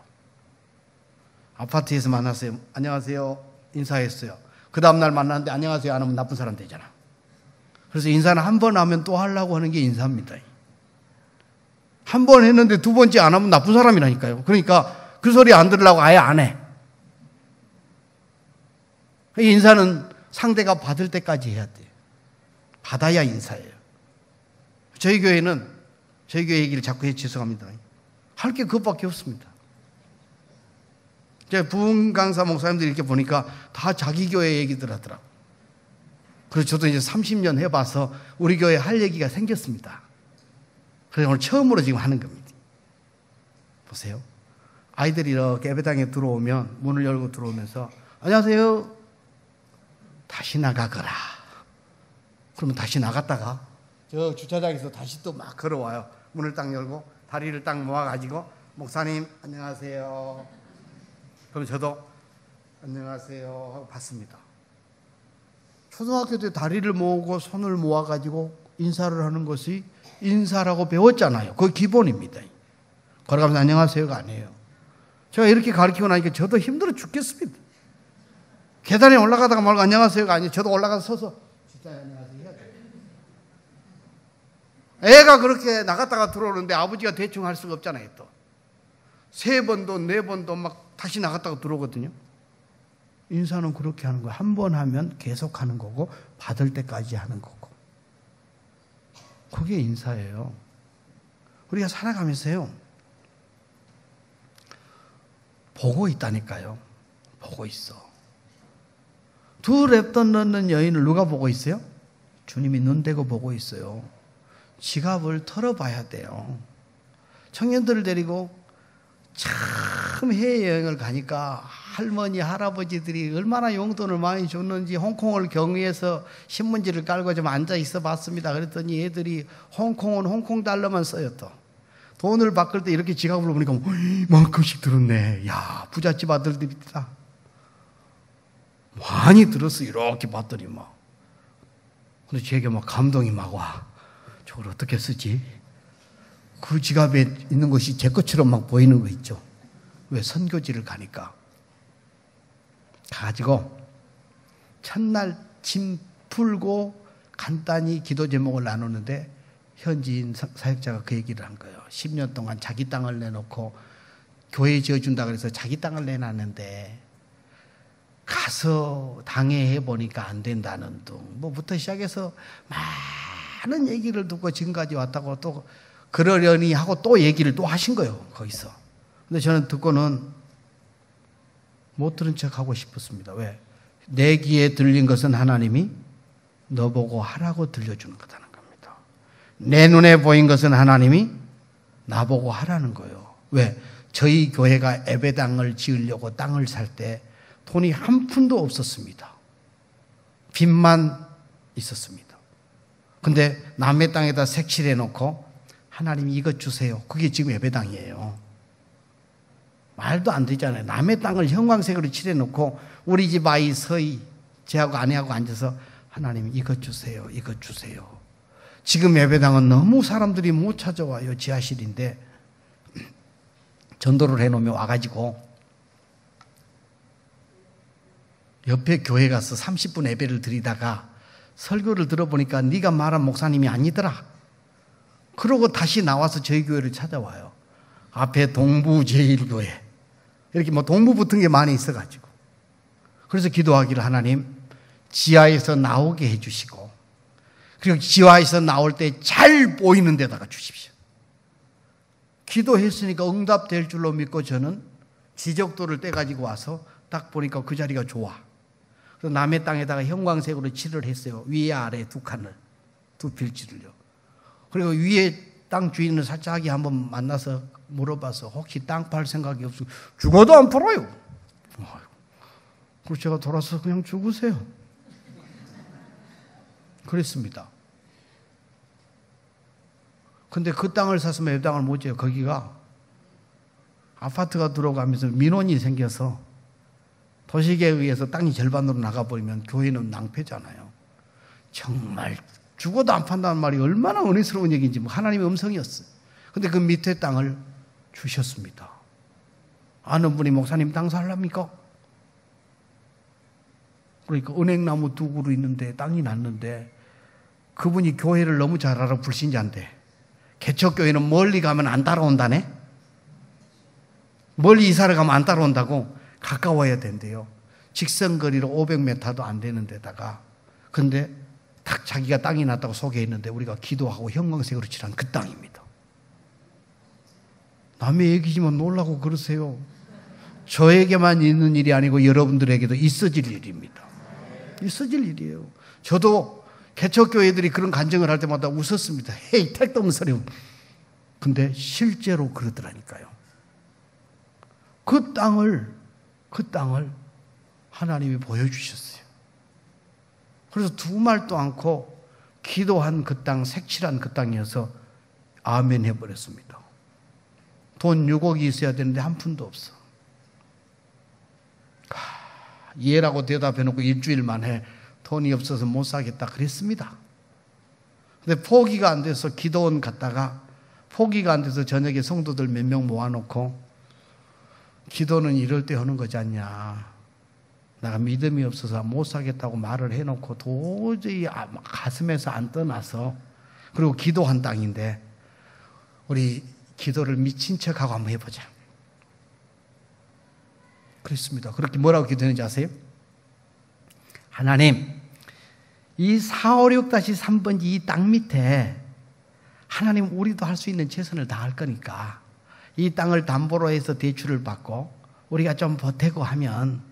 아파트에서 만났어요. 안녕하세요. 인사했어요. 그 다음날 만났는데 안녕하세요 안 하면 나쁜 사람 되잖아. 그래서 인사는 한 번 하면 또 하려고 하는 게 인사입니다. 한 번 했는데 2번째 안 하면 나쁜 사람이라니까요. 그러니까 그 소리 안 들으려고 아예 안 해. 인사는 상대가 받을 때까지 해야 돼요. 받아야 인사예요. 저희 교회 얘기를 자꾸 해 죄송합니다. 할 게 그것밖에 없습니다. 제가 부흥 강사 목사님들 이렇게 보니까 다 자기 교회 얘기들 하더라고요. 그래서 저도 이제 30년 해봐서 우리 교회에 할 얘기가 생겼습니다. 그래서 오늘 처음으로 지금 하는 겁니다. 보세요. 아이들이 이렇게 예배당에 들어오면 문을 열고 들어오면서 안녕하세요. 다시 나가거라. 그러면 다시 나갔다가 저 주차장에서 다시 또 막 걸어와요. 문을 딱 열고 다리를 딱 모아가지고 목사님 안녕하세요. 그럼 저도 안녕하세요 하고 받습니다. 초등학교 때 다리를 모으고 손을 모아가지고 인사를 하는 것이 인사라고 배웠잖아요. 그게 기본입니다. 걸어가면서 안녕하세요가 아니에요. 제가 이렇게 가르치고 나니까 저도 힘들어 죽겠습니다. 계단에 올라가다가 말고 안녕하세요가 아니에요. 저도 올라가서 서서 진짜 안녕하세요 해야 돼요. 애가 그렇게 나갔다가 들어오는데 아버지가 대충 할 수가 없잖아요. 또 3번도 4번도 막 다시 나갔다가 들어오거든요. 인사는 그렇게 하는 거예요. 한 번 하면 계속 하는 거고 받을 때까지 하는 거고. 그게 인사예요. 우리가 살아가면서요. 보고 있다니까요. 보고 있어. 2랩돈 넣는 여인을 누가 보고 있어요? 주님이 눈 대고 보고 있어요. 지갑을 털어봐야 돼요. 청년들을 데리고 참 해외여행을 가니까 할머니, 할아버지들이 얼마나 용돈을 많이 줬는지 홍콩을 경유해서 신문지를 깔고 좀 앉아 있어 봤습니다. 그랬더니 애들이 홍콩은 홍콩 달러만 써요. 또 돈을 바꿀 때 이렇게 지갑을 보니까 만큼씩 들었네. 야, 부잣집 아들들이다. 많이 들었어. 이렇게 봤더니 막. 근데 제게 막 감동이 막 와. 저걸 어떻게 쓰지? 그 지갑에 있는 것이 제 것처럼 막 보이는 거 있죠. 왜? 선교지를 가니까. 가지고 첫날 짐 풀고 간단히 기도 제목을 나누는데 현지인 사역자가 그 얘기를 한 거예요. 10년 동안 자기 땅을 내놓고 교회 지어준다 그래서 자기 땅을 내놨는데 가서 당해해 보니까 안 된다는 둥 뭐부터 시작해서 많은 얘기를 듣고 지금까지 왔다고 또 그러려니 하고 또 얘기를 또 하신 거예요. 거기서. 근데 저는 듣고는 못 들은 척 하고 싶었습니다. 왜? 내 귀에 들린 것은 하나님이 너 보고 하라고 들려주는 거다는 겁니다. 내 눈에 보인 것은 하나님이 나보고 하라는 거예요. 왜? 저희 교회가 예배당을 지으려고 땅을 살 때 돈이 한 푼도 없었습니다. 빚만 있었습니다. 근데 남의 땅에다 색칠해 놓고 하나님 이것 주세요. 그게 지금 예배당이에요. 말도 안 되잖아요. 남의 땅을 형광색으로 칠해 놓고 우리 집 아이 서희 제하고 아내하고 앉아서 하나님 이것 주세요. 이것 주세요. 지금 예배당은 너무 사람들이 못 찾아와요. 지하실인데 전도를 해놓으면 와가지고 옆에 교회 가서 30분 예배를 드리다가 설교를 들어보니까 네가 말한 목사님이 아니더라. 그러고 다시 나와서 저희 교회를 찾아와요. 앞에 동부제일교회 이렇게 뭐 동부 붙은 게 많이 있어가지고 그래서 기도하기를 하나님 지하에서 나오게 해주시고 그리고 지하에서 나올 때 잘 보이는 데다가 주십시오. 기도했으니까 응답될 줄로 믿고 저는 지적도를 떼가지고 와서 딱 보니까 그 자리가 좋아. 그래서 남의 땅에다가 형광색으로 칠을 했어요. 위에 아래 2칸을, 2필지를요. 그리고 위에 땅 주인을 살짝 한번 만나서 물어봐서 혹시 땅 팔 생각이 없으면 죽어도 안 팔아요. 그래서 제가 돌아서 그냥 죽으세요. 그랬습니다. 근데 그 땅을 샀으면 이 땅을 못 지어요. 거기가 아파트가 들어가면서 민원이 생겨서 도시계에 의해서 땅이 절반으로 나가버리면 교회는 낭패잖아요. 정말 죽어도 안 판다는 말이 얼마나 은혜스러운 얘기인지 하나님의 음성이었어요. 근데 그 밑에 땅을 주셨습니다. 아는 분이 목사님 땅 살랍니까? 그러니까 은행나무 2그루 있는데 땅이 났는데 그분이 교회를 너무 잘 알아 불신자인데 개척교회는 멀리 가면 안 따라온다네? 멀리 이사를 가면 안 따라온다고? 가까워야 된대요. 직선거리로 500m도 안 되는 데다가 근데 딱 자기가 땅이 났다고 소개했는데 우리가 기도하고 형광색으로 칠한 그 땅입니다. 남의 얘기지만 놀라고 그러세요. 저에게만 있는 일이 아니고 여러분들에게도 있어질 일입니다. 있어질 일이에요. 저도 개척교회들이 그런 간증을 할 때마다 웃었습니다. 헤이 택도 없는 소리. 근데 실제로 그러더라니까요. 그 땅을 하나님이 보여주셨어요. 그래서 두말도 않고 기도한 그 땅, 색칠한 그 땅이어서 아멘 해버렸습니다. 돈 6억이 있어야 되는데 한 푼도 없어. 예라고 대답해놓고 일주일 만에 돈이 없어서 못 사겠다 그랬습니다. 근데 포기가 안 돼서 기도원 갔다가 포기가 안 돼서 저녁에 성도들 몇 명 모아놓고 기도는 이럴 때 하는 거지 않냐. 내가 믿음이 없어서 못 살겠다고 말을 해놓고 도저히 가슴에서 안 떠나서, 그리고 기도한 땅인데 우리 기도를 미친 척하고 한번 해보자. 그렇습니다. 그렇게 뭐라고 기도했는지 아세요? 하나님, 이 456-3번지 이 땅 밑에 하나님 우리도 할 수 있는 최선을 다할 거니까 이 땅을 담보로 해서 대출을 받고 우리가 좀 보태고 하면,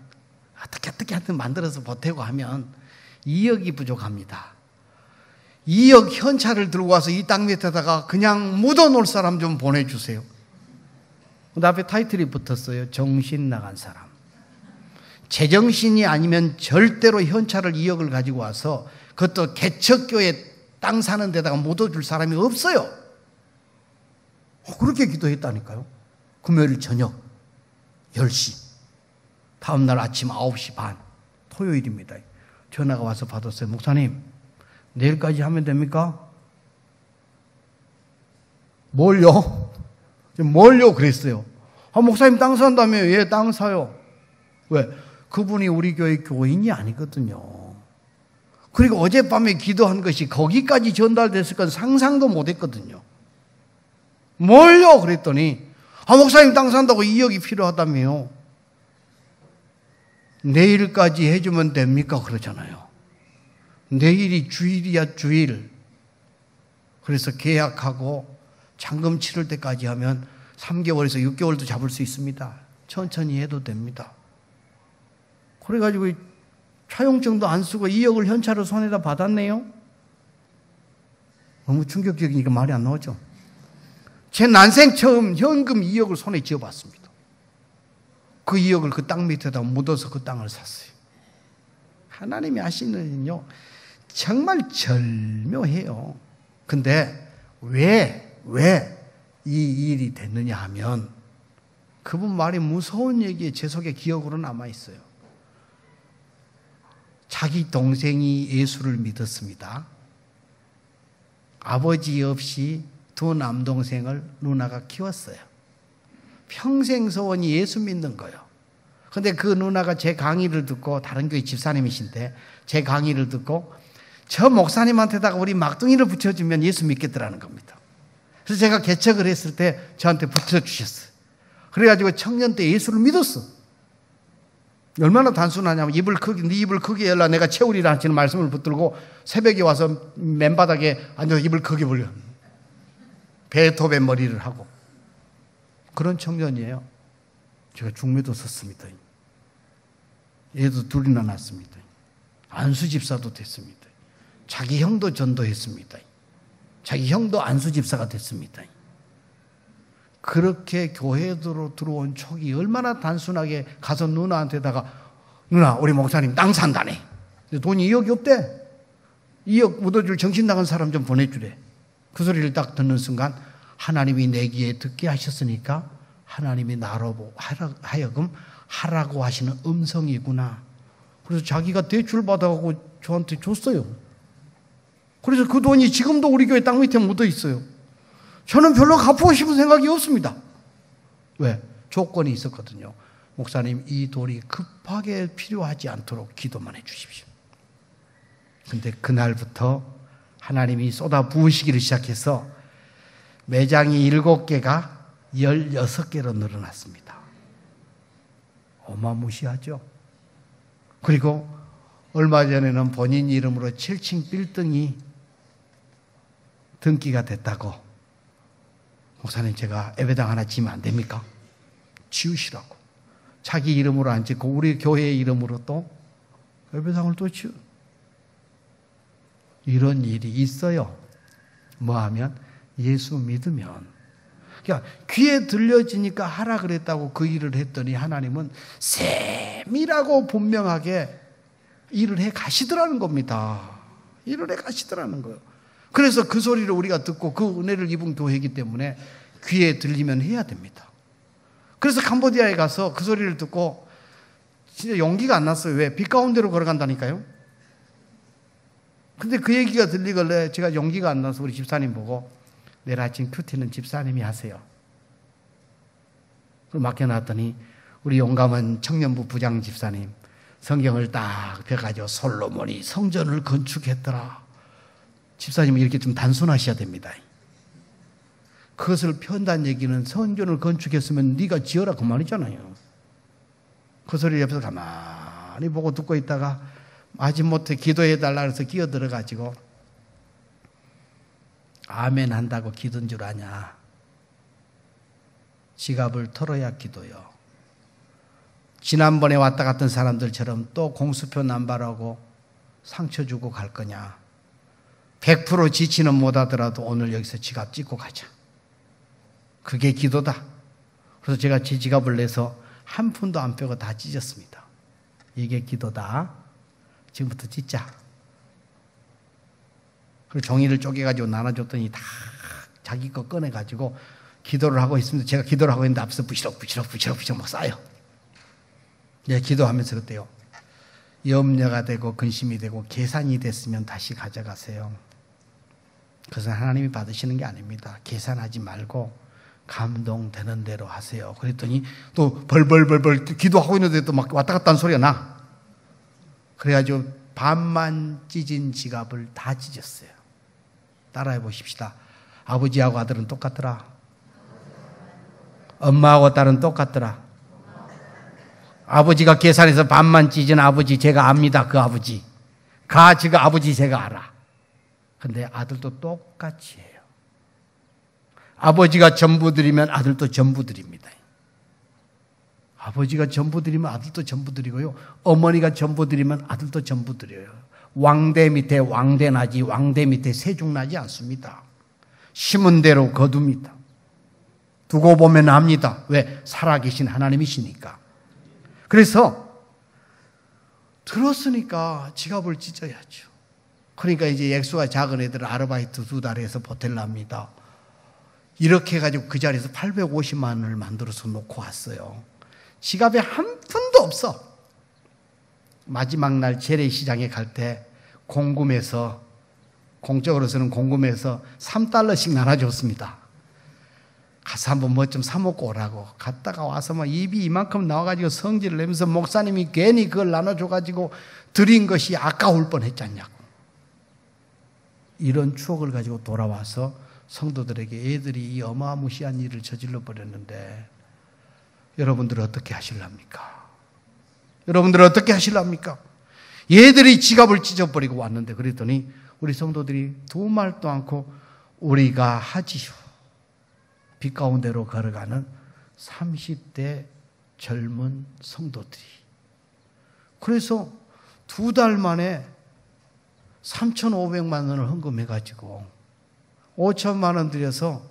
어떻게 하든 만들어서 보태고 하면 2억이 부족합니다. 2억 현찰을 들고 와서 이 땅 밑에다가 그냥 묻어놓을 사람 좀 보내주세요. 그 앞에 타이틀이 붙었어요. 정신 나간 사람. 제정신이 아니면 절대로 현찰을 2억을 가지고 와서 그것도 개척교회 땅 사는 데다가 묻어줄 사람이 없어요. 그렇게 기도했다니까요. 금요일 저녁 10시, 다음날 아침 9시 반, 토요일입니다. 전화가 와서 받았어요. 목사님, 내일까지 하면 됩니까? 뭘요? 뭘요? 그랬어요. 목사님 땅 산다며. 예, 땅 사요. 왜? 그분이 우리 교회 교인이 아니거든요. 그리고 어젯밤에 기도한 것이 거기까지 전달됐을 건 상상도 못 했거든요. 뭘요? 그랬더니 목사님 땅 산다고 2억이 필요하다며요. 내일까지 해주면 됩니까? 그러잖아요. 내일이 주일이야, 주일. 그래서 계약하고 잔금 치를 때까지 하면 3개월에서 6개월도 잡을 수 있습니다. 천천히 해도 됩니다. 그래가지고 차용증도 안 쓰고 2억을 현찰로 손에다 받았네요. 너무 충격적이니까 말이 안 나오죠. 제 난생 처음 현금 2억을 손에 쥐어봤습니다. 그 2억을 그 땅 밑에다 묻어서 그 땅을 샀어요. 하나님이 하시는요 정말 절묘해요. 근데 왜 이 일이 됐느냐 하면, 그분 말이 무서운 얘기에 제 속에 기억으로 남아있어요. 자기 동생이 예수를 믿었습니다. 아버지 없이 두 남동생을 누나가 키웠어요. 평생 소원이 예수 믿는 거예요. 근데 그 누나가 제 강의를 듣고, 다른 교회 집사님이신데 제 강의를 듣고 저 목사님한테다가 우리 막둥이를 붙여주면 예수 믿겠더라는 겁니다. 그래서 제가 개척을 했을 때 저한테 붙여주셨어요. 그래가지고 청년 때 예수를 믿었어. 얼마나 단순하냐면, 네 입을 크게 열라 내가 채우리라 하시는 말씀을 붙들고 새벽에 와서 맨바닥에 앉아서 입을 크게 벌려 베토벤 머리를 하고, 그런 청년이에요. 제가 중매도 썼습니다. 애도 둘이나 낳았습니다. 안수집사도 됐습니다. 자기 형도 전도했습니다. 자기 형도 안수집사가 됐습니다. 그렇게 교회로 들어온 촉이 얼마나 단순하게 가서 누나한테다가, 누나 우리 목사님 땅 산다네. 돈이 2억이 없대. 2억 묻어줄 정신 나간 사람 좀 보내주래. 그 소리를 딱 듣는 순간 하나님이 내기에 듣게 하셨으니까 하나님이 나로 하여금 하라고 하시는 음성이구나. 그래서 자기가 대출 받아가고 저한테 줬어요. 그래서 그 돈이 지금도 우리 교회 땅 밑에 묻어 있어요. 저는 별로 갚고 싶은 생각이 없습니다. 왜? 조건이 있었거든요. 목사님, 이 돈이 급하게 필요하지 않도록 기도만 해 주십시오. 근데 그날부터 하나님이 쏟아 부으시기를 시작해서 매장이 7개가 16개로 늘어났습니다. 어마무시하죠. 그리고 얼마 전에는 본인 이름으로 7층 빌딩이 등기가 됐다고. 목사님, 제가 예배당 하나 지으면 안 됩니까? 지으시라고. 자기 이름으로 안 짓고 우리 교회의 이름으로 또 예배당을 또 지으. 이런 일이 있어요. 뭐 하면? 예수 믿으면. 그러니까 귀에 들려지니까 하라 그랬다고 그 일을 했더니 하나님은 세밀하고 분명하게 일을 해 가시더라는 겁니다. 일을 해 가시더라는 거예요. 그래서 그 소리를 우리가 듣고 그 은혜를 입은 교회이기 때문에 귀에 들리면 해야 됩니다. 그래서 캄보디아에 가서 그 소리를 듣고 진짜 용기가 안 났어요. 왜? 빛 가운데로 걸어간다니까요. 근데 그 얘기가 들리길래 제가 용기가 안 나서 우리 집사님 보고, 내일 아침 큐티는 집사님이 하세요. 그걸 맡겨놨더니 우리 용감한 청년부 부장 집사님 성경을 딱 펴가지고 솔로몬이 성전을 건축했더라. 집사님은 이렇게 좀 단순하셔야 됩니다. 그것을 편다는 얘기는 성전을 건축했으면 네가 지어라 그 말이잖아요. 그 소리를 옆에서 가만히 보고 듣고 있다가 마지못해 기도해달라 해서 끼어들어가지고 아멘 한다고 기도인 줄 아냐. 지갑을 털어야 기도요. 지난번에 왔다 갔던 사람들처럼 또 공수표 남발하고 상처 주고 갈 거냐. 100% 지치는 못하더라도 오늘 여기서 지갑 찍고 가자. 그게 기도다. 그래서 제가 제 지갑을 내서 한 푼도 안 빼고 다 찢었습니다. 이게 기도다. 지금부터 찢자. 그리고 종이를 쪼개가지고 나눠줬더니 다 자기 거 꺼내가지고 기도를 하고 있습니다. 제가 기도를 하고 있는데 앞에서 부시럭 막 쌓여. 예, 기도하면서 그때요. 염려가 되고 근심이 되고 계산이 됐으면 다시 가져가세요. 그것은 하나님이 받으시는 게 아닙니다. 계산하지 말고 감동되는 대로 하세요. 그랬더니 또 벌벌 기도하고 있는데 또 막 왔다 갔다 하는 소리가 나. 그래가지고 반만 찢은 지갑을 다 찢었어요. 따라해 보십시다. 아버지하고 아들은 똑같더라. 엄마하고 딸은 똑같더라. 아버지가 계산해서 반만 찢은 아버지 제가 압니다. 그 아버지. 제가 아버지 제가 알아. 근데 아들도 똑같이 해요. 아버지가 전부 드리면 아들도 전부 드립니다. 아버지가 전부 드리면 아들도 전부 드리고요. 어머니가 전부 드리면 아들도 전부 드려요. 왕대 밑에 왕대 나지 왕대 밑에 새죽 나지 않습니다. 심은 대로 거둡니다. 두고 보면 압니다. 왜? 살아계신 하나님이시니까. 그래서 들었으니까 지갑을 찢어야죠. 그러니까 이제 액수가 작은 애들은 아르바이트 2달 해서 보탤랍니다. 이렇게 해가지고 그 자리에서 850만 원을 만들어서 놓고 왔어요. 지갑에 한 푼도 없어. 마지막 날 재래시장에 갈 때 공금해서, 공적으로서는 공금해서 3달러씩 나눠줬습니다. 가서 한번 뭐 좀 사먹고 오라고. 갔다가 와서 막 입이 이만큼 나와가지고 성질을 내면서 목사님이 괜히 그걸 나눠줘가지고 드린 것이 아까울 뻔했잖냐고. 이런 추억을 가지고 돌아와서 성도들에게 애들이 이 어마무시한 일을 저질러 버렸는데 여러분들은 어떻게 하실랍니까? 여러분들은 어떻게 하실랍니까? 얘들이 지갑을 찢어버리고 왔는데 그랬더니 우리 성도들이 두 말도 않고 우리가 하지요. 빛 가운데로 걸어가는 30대 젊은 성도들이. 그래서 2달 만에 3,500만 원을 헌금해가지고 5천만 원 들여서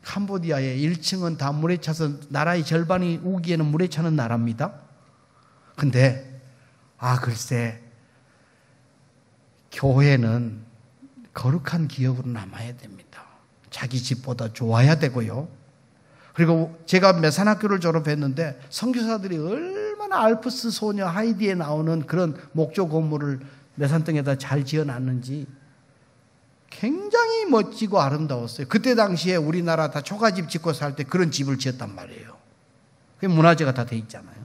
캄보디아에 1층은 다 물에 차서 나라의 절반이 우기에는 물에 차는 나라입니다. 근데 글쎄 교회는 거룩한 기억으로 남아야 됩니다. 자기 집보다 좋아야 되고요. 그리고 제가 메산학교를 졸업했는데 선교사들이 얼마나 알프스 소녀 하이디에 나오는 그런 목조 건물을 메산등에다 잘 지어놨는지 굉장히 멋지고 아름다웠어요. 그때 당시에 우리나라 다 초가집 짓고 살 때 그런 집을 지었단 말이에요. 그게 문화재가 다 돼 있잖아요.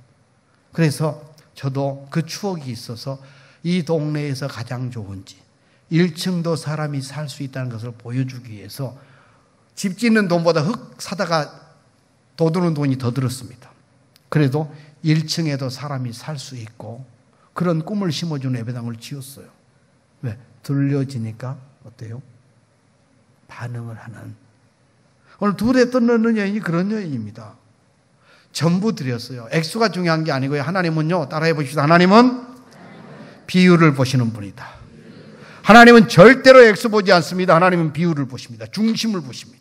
그래서 저도 그 추억이 있어서 이 동네에서 가장 좋은 집, 1층도 사람이 살 수 있다는 것을 보여주기 위해서 집 짓는 돈보다 흙 사다가 도드는 돈이 더 들었습니다. 그래도 1층에도 사람이 살 수 있고 그런 꿈을 심어주는 예배당을 지었어요. 왜? 들려지니까 어때요? 반응을 하는. 오늘 둘에 떠나는 여인이 그런 여인입니다. 전부 드렸어요. 액수가 중요한 게 아니고요. 하나님은요, 따라해 보십시오. 하나님은 비율을 보시는 분이다. 하나님은 절대로 액수 보지 않습니다. 하나님은 비율을 보십니다. 중심을 보십니다.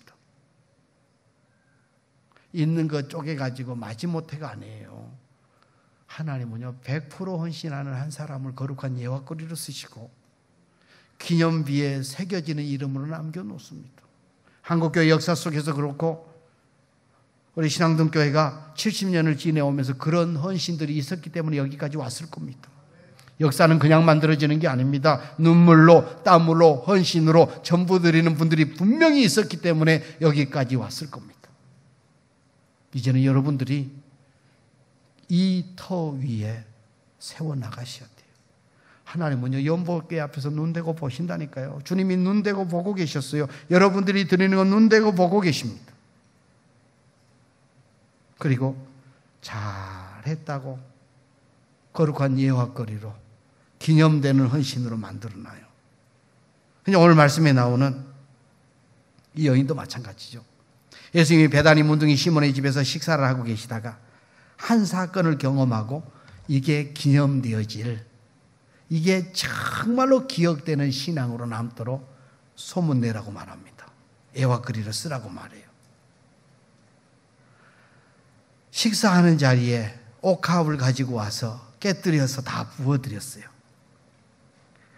있는 거 쪼개가지고 마지못해가 아니에요. 하나님은요 100% 헌신하는 한 사람을 거룩한 예화거리로 쓰시고 기념비에 새겨지는 이름으로 남겨놓습니다. 한국교회 역사 속에서 그렇고 우리 신앙등교회가 70년을 지내오면서 그런 헌신들이 있었기 때문에 여기까지 왔을 겁니다. 역사는 그냥 만들어지는 게 아닙니다. 눈물로, 땀으로, 헌신으로 전부 드리는 분들이 분명히 있었기 때문에 여기까지 왔을 겁니다. 이제는 여러분들이 이 터 위에 세워나가셔야 돼요. 하나님은요, 연복교회 앞에서 눈대고 보신다니까요. 주님이 눈대고 보고 계셨어요. 여러분들이 드리는 건 눈대고 보고 계십니다. 그리고 잘했다고 거룩한 예화거리로 기념되는 헌신으로 만들어놔요. 오늘 말씀에 나오는 이 여인도 마찬가지죠. 예수님이 베다니 문둥이 시몬의 집에서 식사를 하고 계시다가 한 사건을 경험하고 이게 기념되어질, 이게 정말로 기억되는 신앙으로 남도록 소문내라고 말합니다. 예화거리를 쓰라고 말해요. 식사하는 자리에 옥합을 가지고 와서 깨뜨려서 다 부어드렸어요.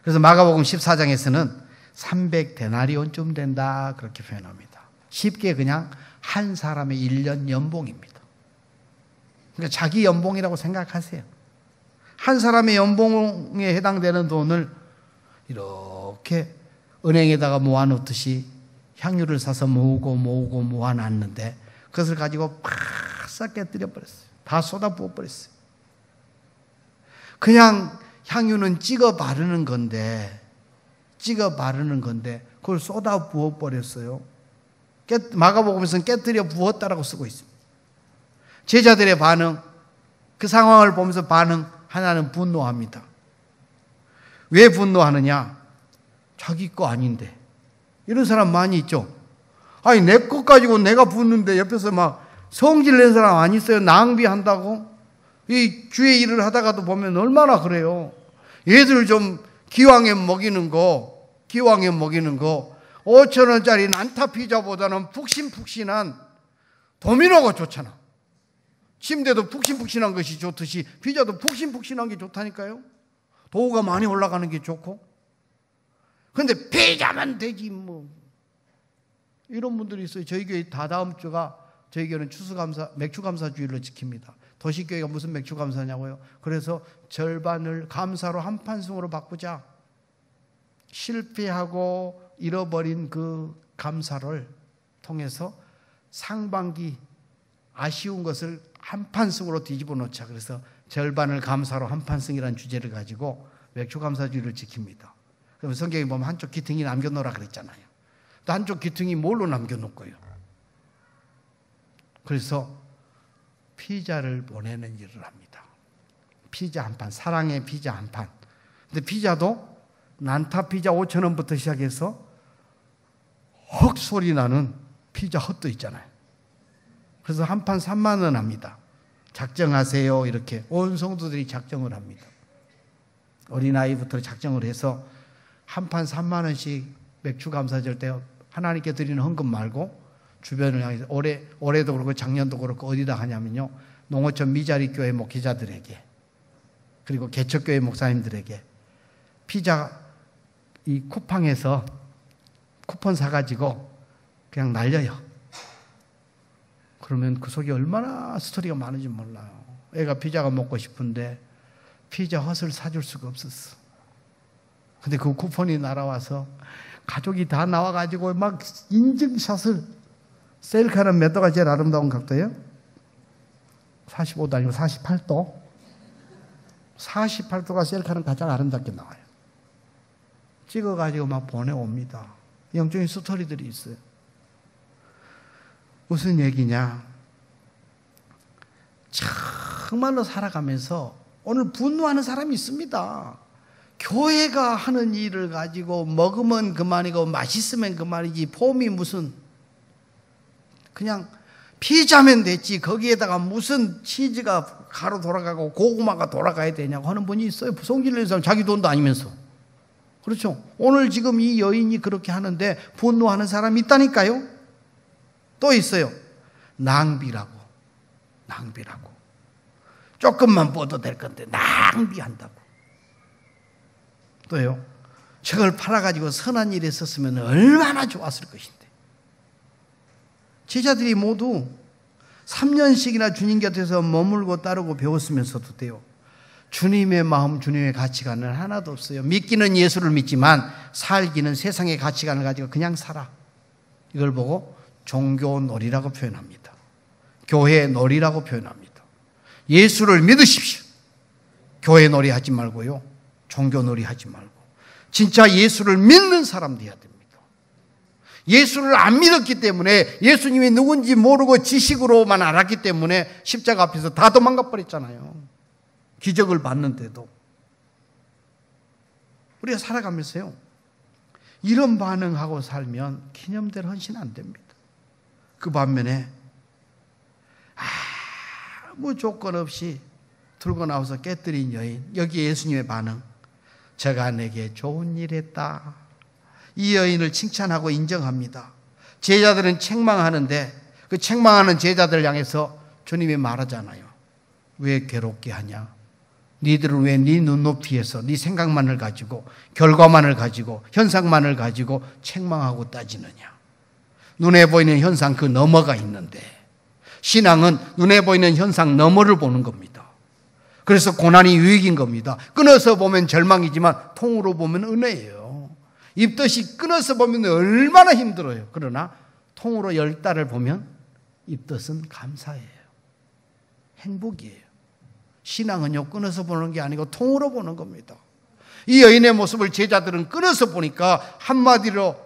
그래서 마가복음 14장에서는 300데나리온쯤 된다 그렇게 표현합니다. 쉽게 그냥 한 사람의 1년 연봉입니다. 그러니까 자기 연봉이라고 생각하세요. 한 사람의 연봉에 해당되는 돈을 이렇게 은행에다가 모아놓듯이 향유를 사서 모아놨는데 그것을 가지고 팍 깨뜨려 버렸어요. 다 쏟아 부어 버렸어요. 그냥 향유는 찍어 바르는 건데 그걸 쏟아 부어 버렸어요. 마가복음에서는 깨뜨려 부었다라고 쓰고 있습니다. 제자들의 반응, 그 상황을 보면서 반응 하나는 분노합니다. 왜 분노하느냐? 자기 거 아닌데. 이런 사람 많이 있죠. 아니 내 것 가지고 내가 붓는데 옆에서 막 성질 낸 사람 안 있어요? 낭비한다고? 이 주의 일을 하다가도 보면 얼마나 그래요. 얘들 좀 기왕에 먹이는 거 5,000원짜리 난타 피자보다는 푹신푹신한 도미노가 좋잖아. 침대도 푹신푹신한 것이 좋듯이 피자도 푹신푹신한 게 좋다니까요. 도우가 많이 올라가는 게 좋고. 그런데 피자만 되지 뭐. 이런 분들이 있어요. 저희 교회 다다음 주가 저희 교회는 맥주감사 주일로 지킵니다. 도시교회가 무슨 맥주감사냐고요. 그래서 절반을 감사로 한판승으로 바꾸자. 실패하고 잃어버린 그 감사를 통해서 상반기 아쉬운 것을 한판승으로 뒤집어 놓자. 그래서 절반을 감사로 한판승이라는 주제를 가지고 맥주감사주의를 지킵니다. 그럼 성경에 보면 한쪽 귀퉁이 남겨놓으라 그랬잖아요. 또 한쪽 귀퉁이 뭘로 남겨놓을 거예요? 그래서 피자를 보내는 일을 합니다. 피자 한 판, 사랑의 피자 한 판. 근데 피자도 난타 피자 5,000원부터 시작해서 헉 소리 나는 피자 헛도 있잖아요. 그래서 한 판 3만 원 합니다. 작정하세요. 이렇게 온 성도들이 작정을 합니다. 어린아이부터 작정을 해서 한 판 3만 원씩 맥주 감사절 때 하나님께 드리는 헌금 말고 주변을 향해서 올해도 그렇고 작년도 그렇고 어디다 하냐면요. 농어촌 미자리 교회 목회자들에게 그리고 개척교회 목사님들에게 피자 이 쿠팡에서 쿠폰 사가지고 그냥 날려요. 그러면 그 속에 얼마나 스토리가 많은지 몰라요. 애가 피자가 먹고 싶은데 피자 헛을 사줄 수가 없었어. 근데 그 쿠폰이 날아와서 가족이 다 나와가지고 막 인증샷을 셀카는 몇 도가 제일 아름다운 각도예요? 45도 아니고 48도? 48도가 셀카는 가장 아름답게 나와요. 찍어가지고 막 보내옵니다. 영적인 스토리들이 있어요. 무슨 얘기냐? 정말로 살아가면서 오늘 분노하는 사람이 있습니다. 교회가 하는 일을 가지고 먹으면 그만이고 맛있으면 그만이지 폼이 무슨 그냥 피자면 됐지 거기에다가 무슨 치즈가 가로 돌아가고 고구마가 돌아가야 되냐고 하는 분이 있어요. 성질 내는 사람 자기 돈도 아니면서. 그렇죠. 오늘 지금 이 여인이 그렇게 하는데 분노하는 사람이 있다니까요. 또 있어요. 낭비라고. 조금만 뻗어도 될 건데 낭비한다고. 또요. 저걸 팔아가지고 선한 일에 썼으면 얼마나 좋았을 것인데. 제자들이 모두 3년씩이나 주님 곁에서 머물고 따르고 배웠으면서도 돼요. 주님의 마음, 주님의 가치관은 하나도 없어요. 믿기는 예수를 믿지만 살기는 세상의 가치관을 가지고 그냥 살아. 이걸 보고 종교놀이라고 표현합니다. 교회놀이라고 표현합니다. 예수를 믿으십시오. 교회놀이 하지 말고요. 종교놀이 하지 말고. 진짜 예수를 믿는 사람 되어야 됩니다. 예수를 안 믿었기 때문에, 예수님이 누군지 모르고 지식으로만 알았기 때문에 십자가 앞에서 다 도망가 버렸잖아요. 기적을 봤는데도. 우리가 살아가면서요, 이런 반응하고 살면 기념대로 헌신 안 됩니다. 그 반면에 아무 조건 없이 들고 나와서 깨뜨린 여인, 여기 예수님의 반응. 제가 내게 좋은 일 했다. 이 여인을 칭찬하고 인정합니다. 제자들은 책망하는데 그 책망하는 제자들 향해서 주님이 말하잖아요. 왜 괴롭게 하냐? 니들은 왜 네 눈높이에서 네 생각만을 가지고, 결과만을 가지고, 현상만을 가지고 책망하고 따지느냐? 눈에 보이는 현상 그 너머가 있는데, 신앙은 눈에 보이는 현상 너머를 보는 겁니다. 그래서 고난이 유익인 겁니다. 끊어서 보면 절망이지만 통으로 보면 은혜예요. 입덧이 끊어서 보면 얼마나 힘들어요. 그러나 통으로 열 달을 보면 입덧은 감사예요. 행복이에요. 신앙은요, 끊어서 보는 게 아니고 통으로 보는 겁니다. 이 여인의 모습을 제자들은 끊어서 보니까 한마디로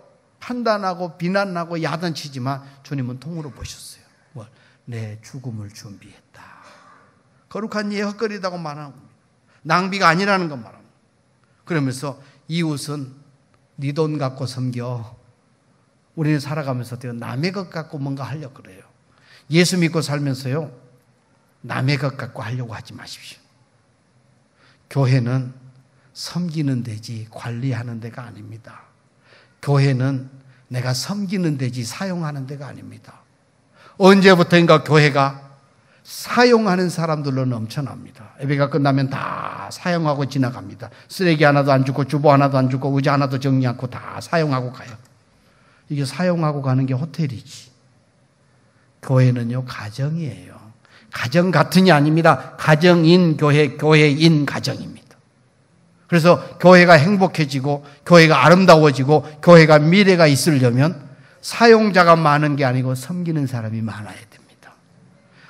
판단하고 비난하고 야단치지만 주님은 통으로 보셨어요. 뭘? 내 죽음을 준비했다. 거룩한 예 헛거리다고 말하는 겁니다. 낭비가 아니라는 것 말합니다. 그러면서 이웃은 네 돈 갖고 섬겨. 우리는 살아가면서 남의 것 갖고 뭔가 하려고 그래요. 예수 믿고 살면서요, 남의 것 갖고 하려고 하지 마십시오. 교회는 섬기는 데지 관리하는 데가 아닙니다. 교회는 내가 섬기는 데지 사용하는 데가 아닙니다. 언제부터인가 교회가 사용하는 사람들로 넘쳐납니다. 예배가 끝나면 다 사용하고 지나갑니다. 쓰레기 하나도 안 주고 주보 하나도 안 주고 의자 하나도 정리 않고 다 사용하고 가요. 이게 사용하고 가는 게 호텔이지. 교회는요, 가정이에요. 가정 같은이 아닙니다. 가정인 교회, 교회인 가정입니다. 그래서 교회가 행복해지고 교회가 아름다워지고 교회가 미래가 있으려면 사용자가 많은 게 아니고 섬기는 사람이 많아야 됩니다.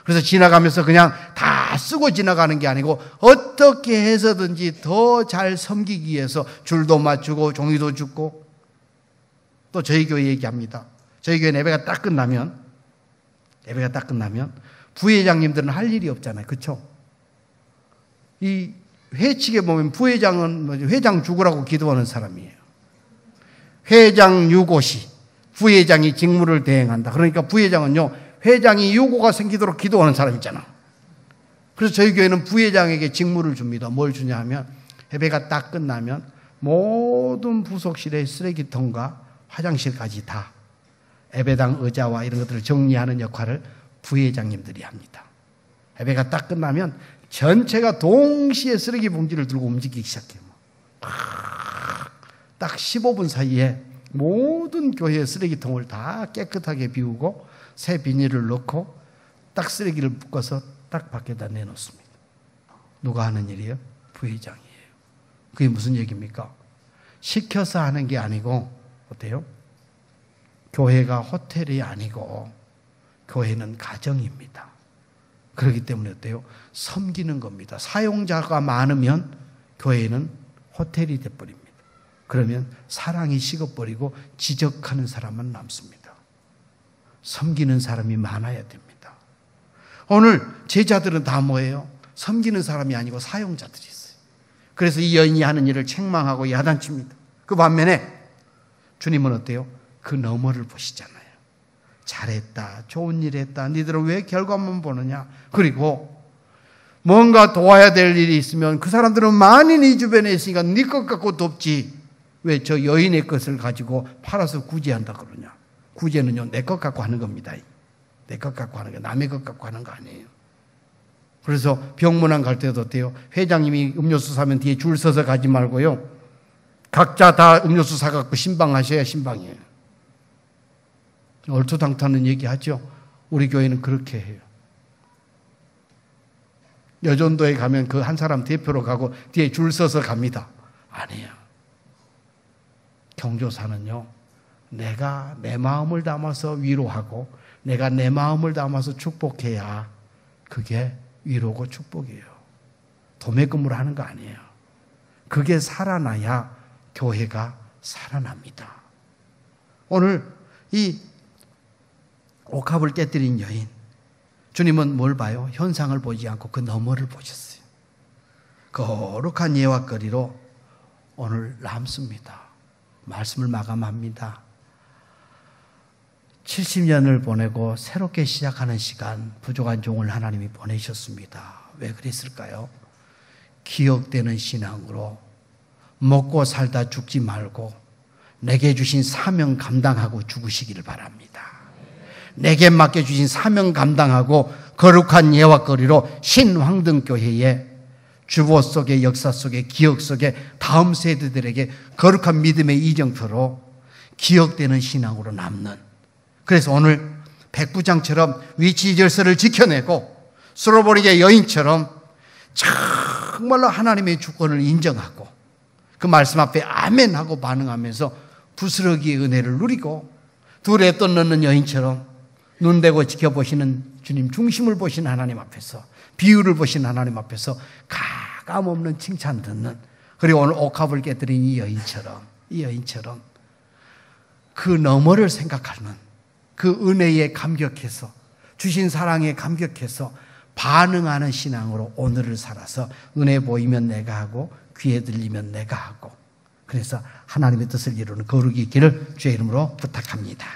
그래서 지나가면서 그냥 다 쓰고 지나가는 게 아니고 어떻게 해서든지 더 잘 섬기기 위해서 줄도 맞추고 종이도 줍고. 또 저희 교회 얘기합니다. 저희 교회 예배가 딱 끝나면 부회장님들은 할 일이 없잖아요. 그렇죠? 이 회칙에 보면 부회장은 회장 죽으라고 기도하는 사람이에요. 회장 유고시, 부회장이 직무를 대행한다. 그러니까 부회장은요, 회장이 유고가 생기도록 기도하는 사람 있잖아. 그래서 저희 교회는 부회장에게 직무를 줍니다. 뭘 주냐 하면, 예배가 딱 끝나면 모든 부속실의 쓰레기통과 화장실까지 다 예배당 의자와 이런 것들을 정리하는 역할을 부회장님들이 합니다. 예배가 딱 끝나면 전체가 동시에 쓰레기 봉지를 들고 움직이기 시작해요. 딱 15분 사이에 모든 교회의 쓰레기통을 다 깨끗하게 비우고 새 비닐을 넣고 딱 쓰레기를 묶어서 딱 밖에다 내놓습니다. 누가 하는 일이에요? 부회장이에요. 그게 무슨 얘기입니까? 시켜서 하는 게 아니고, 어때요? 교회가 호텔이 아니고 교회는 가정입니다. 그렇기 때문에 어때요? 섬기는 겁니다. 사용자가 많으면 교회는 호텔이 돼버립니다. 그러면 사랑이 식어버리고 지적하는 사람만 남습니다. 섬기는 사람이 많아야 됩니다. 오늘 제자들은 다 뭐예요? 섬기는 사람이 아니고 사용자들이 있어요. 그래서 이 여인이 하는 일을 책망하고 야단칩니다. 그 반면에 주님은 어때요? 그 너머를 보시잖아요. 잘했다, 좋은 일 했다, 니들은 왜 결과만 보느냐. 그리고 뭔가 도와야 될 일이 있으면 그 사람들은 많이 네 주변에 있으니까 네 것 갖고 돕지, 왜 저 여인의 것을 가지고 팔아서 구제한다 그러냐. 구제는요, 내 것 갖고 하는 겁니다. 내 것 갖고 하는 게 남의 것 갖고 하는 거 아니에요. 그래서 병문안 갈 때도 어때요? 회장님이 음료수 사면 뒤에 줄 서서 가지 말고요, 각자 다 음료수 사갖고 신방하셔야 신방이에요. 얼토당토하는 얘기 하죠. 우리 교회는 그렇게 해요. 여전도에 가면 그 한 사람 대표로 가고 뒤에 줄 서서 갑니다. 아니에요. 경조사는요, 내가 내 마음을 담아서 위로하고 내가 내 마음을 담아서 축복해야 그게 위로고 축복이에요. 도매금으로 하는 거 아니에요. 그게 살아나야 교회가 살아납니다. 오늘 이 옥합을 깨뜨린 여인, 주님은 뭘 봐요? 현상을 보지 않고 그 너머를 보셨어요. 거룩한 예화거리로 오늘 남습니다. 말씀을 마감합니다. 70년을 보내고 새롭게 시작하는 시간, 부족한 종을 하나님이 보내셨습니다. 왜 그랬을까요? 기억되는 신앙으로 먹고 살다 죽지 말고 내게 주신 사명 감당하고 죽으시기를 바랍니다. 내게 맡겨주신 사명 감당하고 거룩한 예화거리로 신황등교회의 주보 속에, 역사 속에, 기억 속에 다음 세대들에게 거룩한 믿음의 이정표로 기억되는 신앙으로 남는, 그래서 오늘 백부장처럼 위치 질서를 지켜내고 수로보리게 여인처럼 정말로 하나님의 주권을 인정하고 그 말씀 앞에 아멘 하고 반응하면서 부스러기의 은혜를 누리고 둘에 또 넣는 여인처럼 눈대고 지켜보시는 주님, 중심을 보시는 하나님 앞에서, 비유를 보시는 하나님 앞에서 가감없는 칭찬 듣는, 그리고 오늘 옥합을 깨뜨린 이 여인처럼 그 너머를 생각하는, 그 은혜에 감격해서, 주신 사랑에 감격해서 반응하는 신앙으로 오늘을 살아서 은혜 보이면 내가 하고 귀에 들리면 내가 하고, 그래서 하나님의 뜻을 이루는 거룩이 있기를 주의 이름으로 부탁합니다.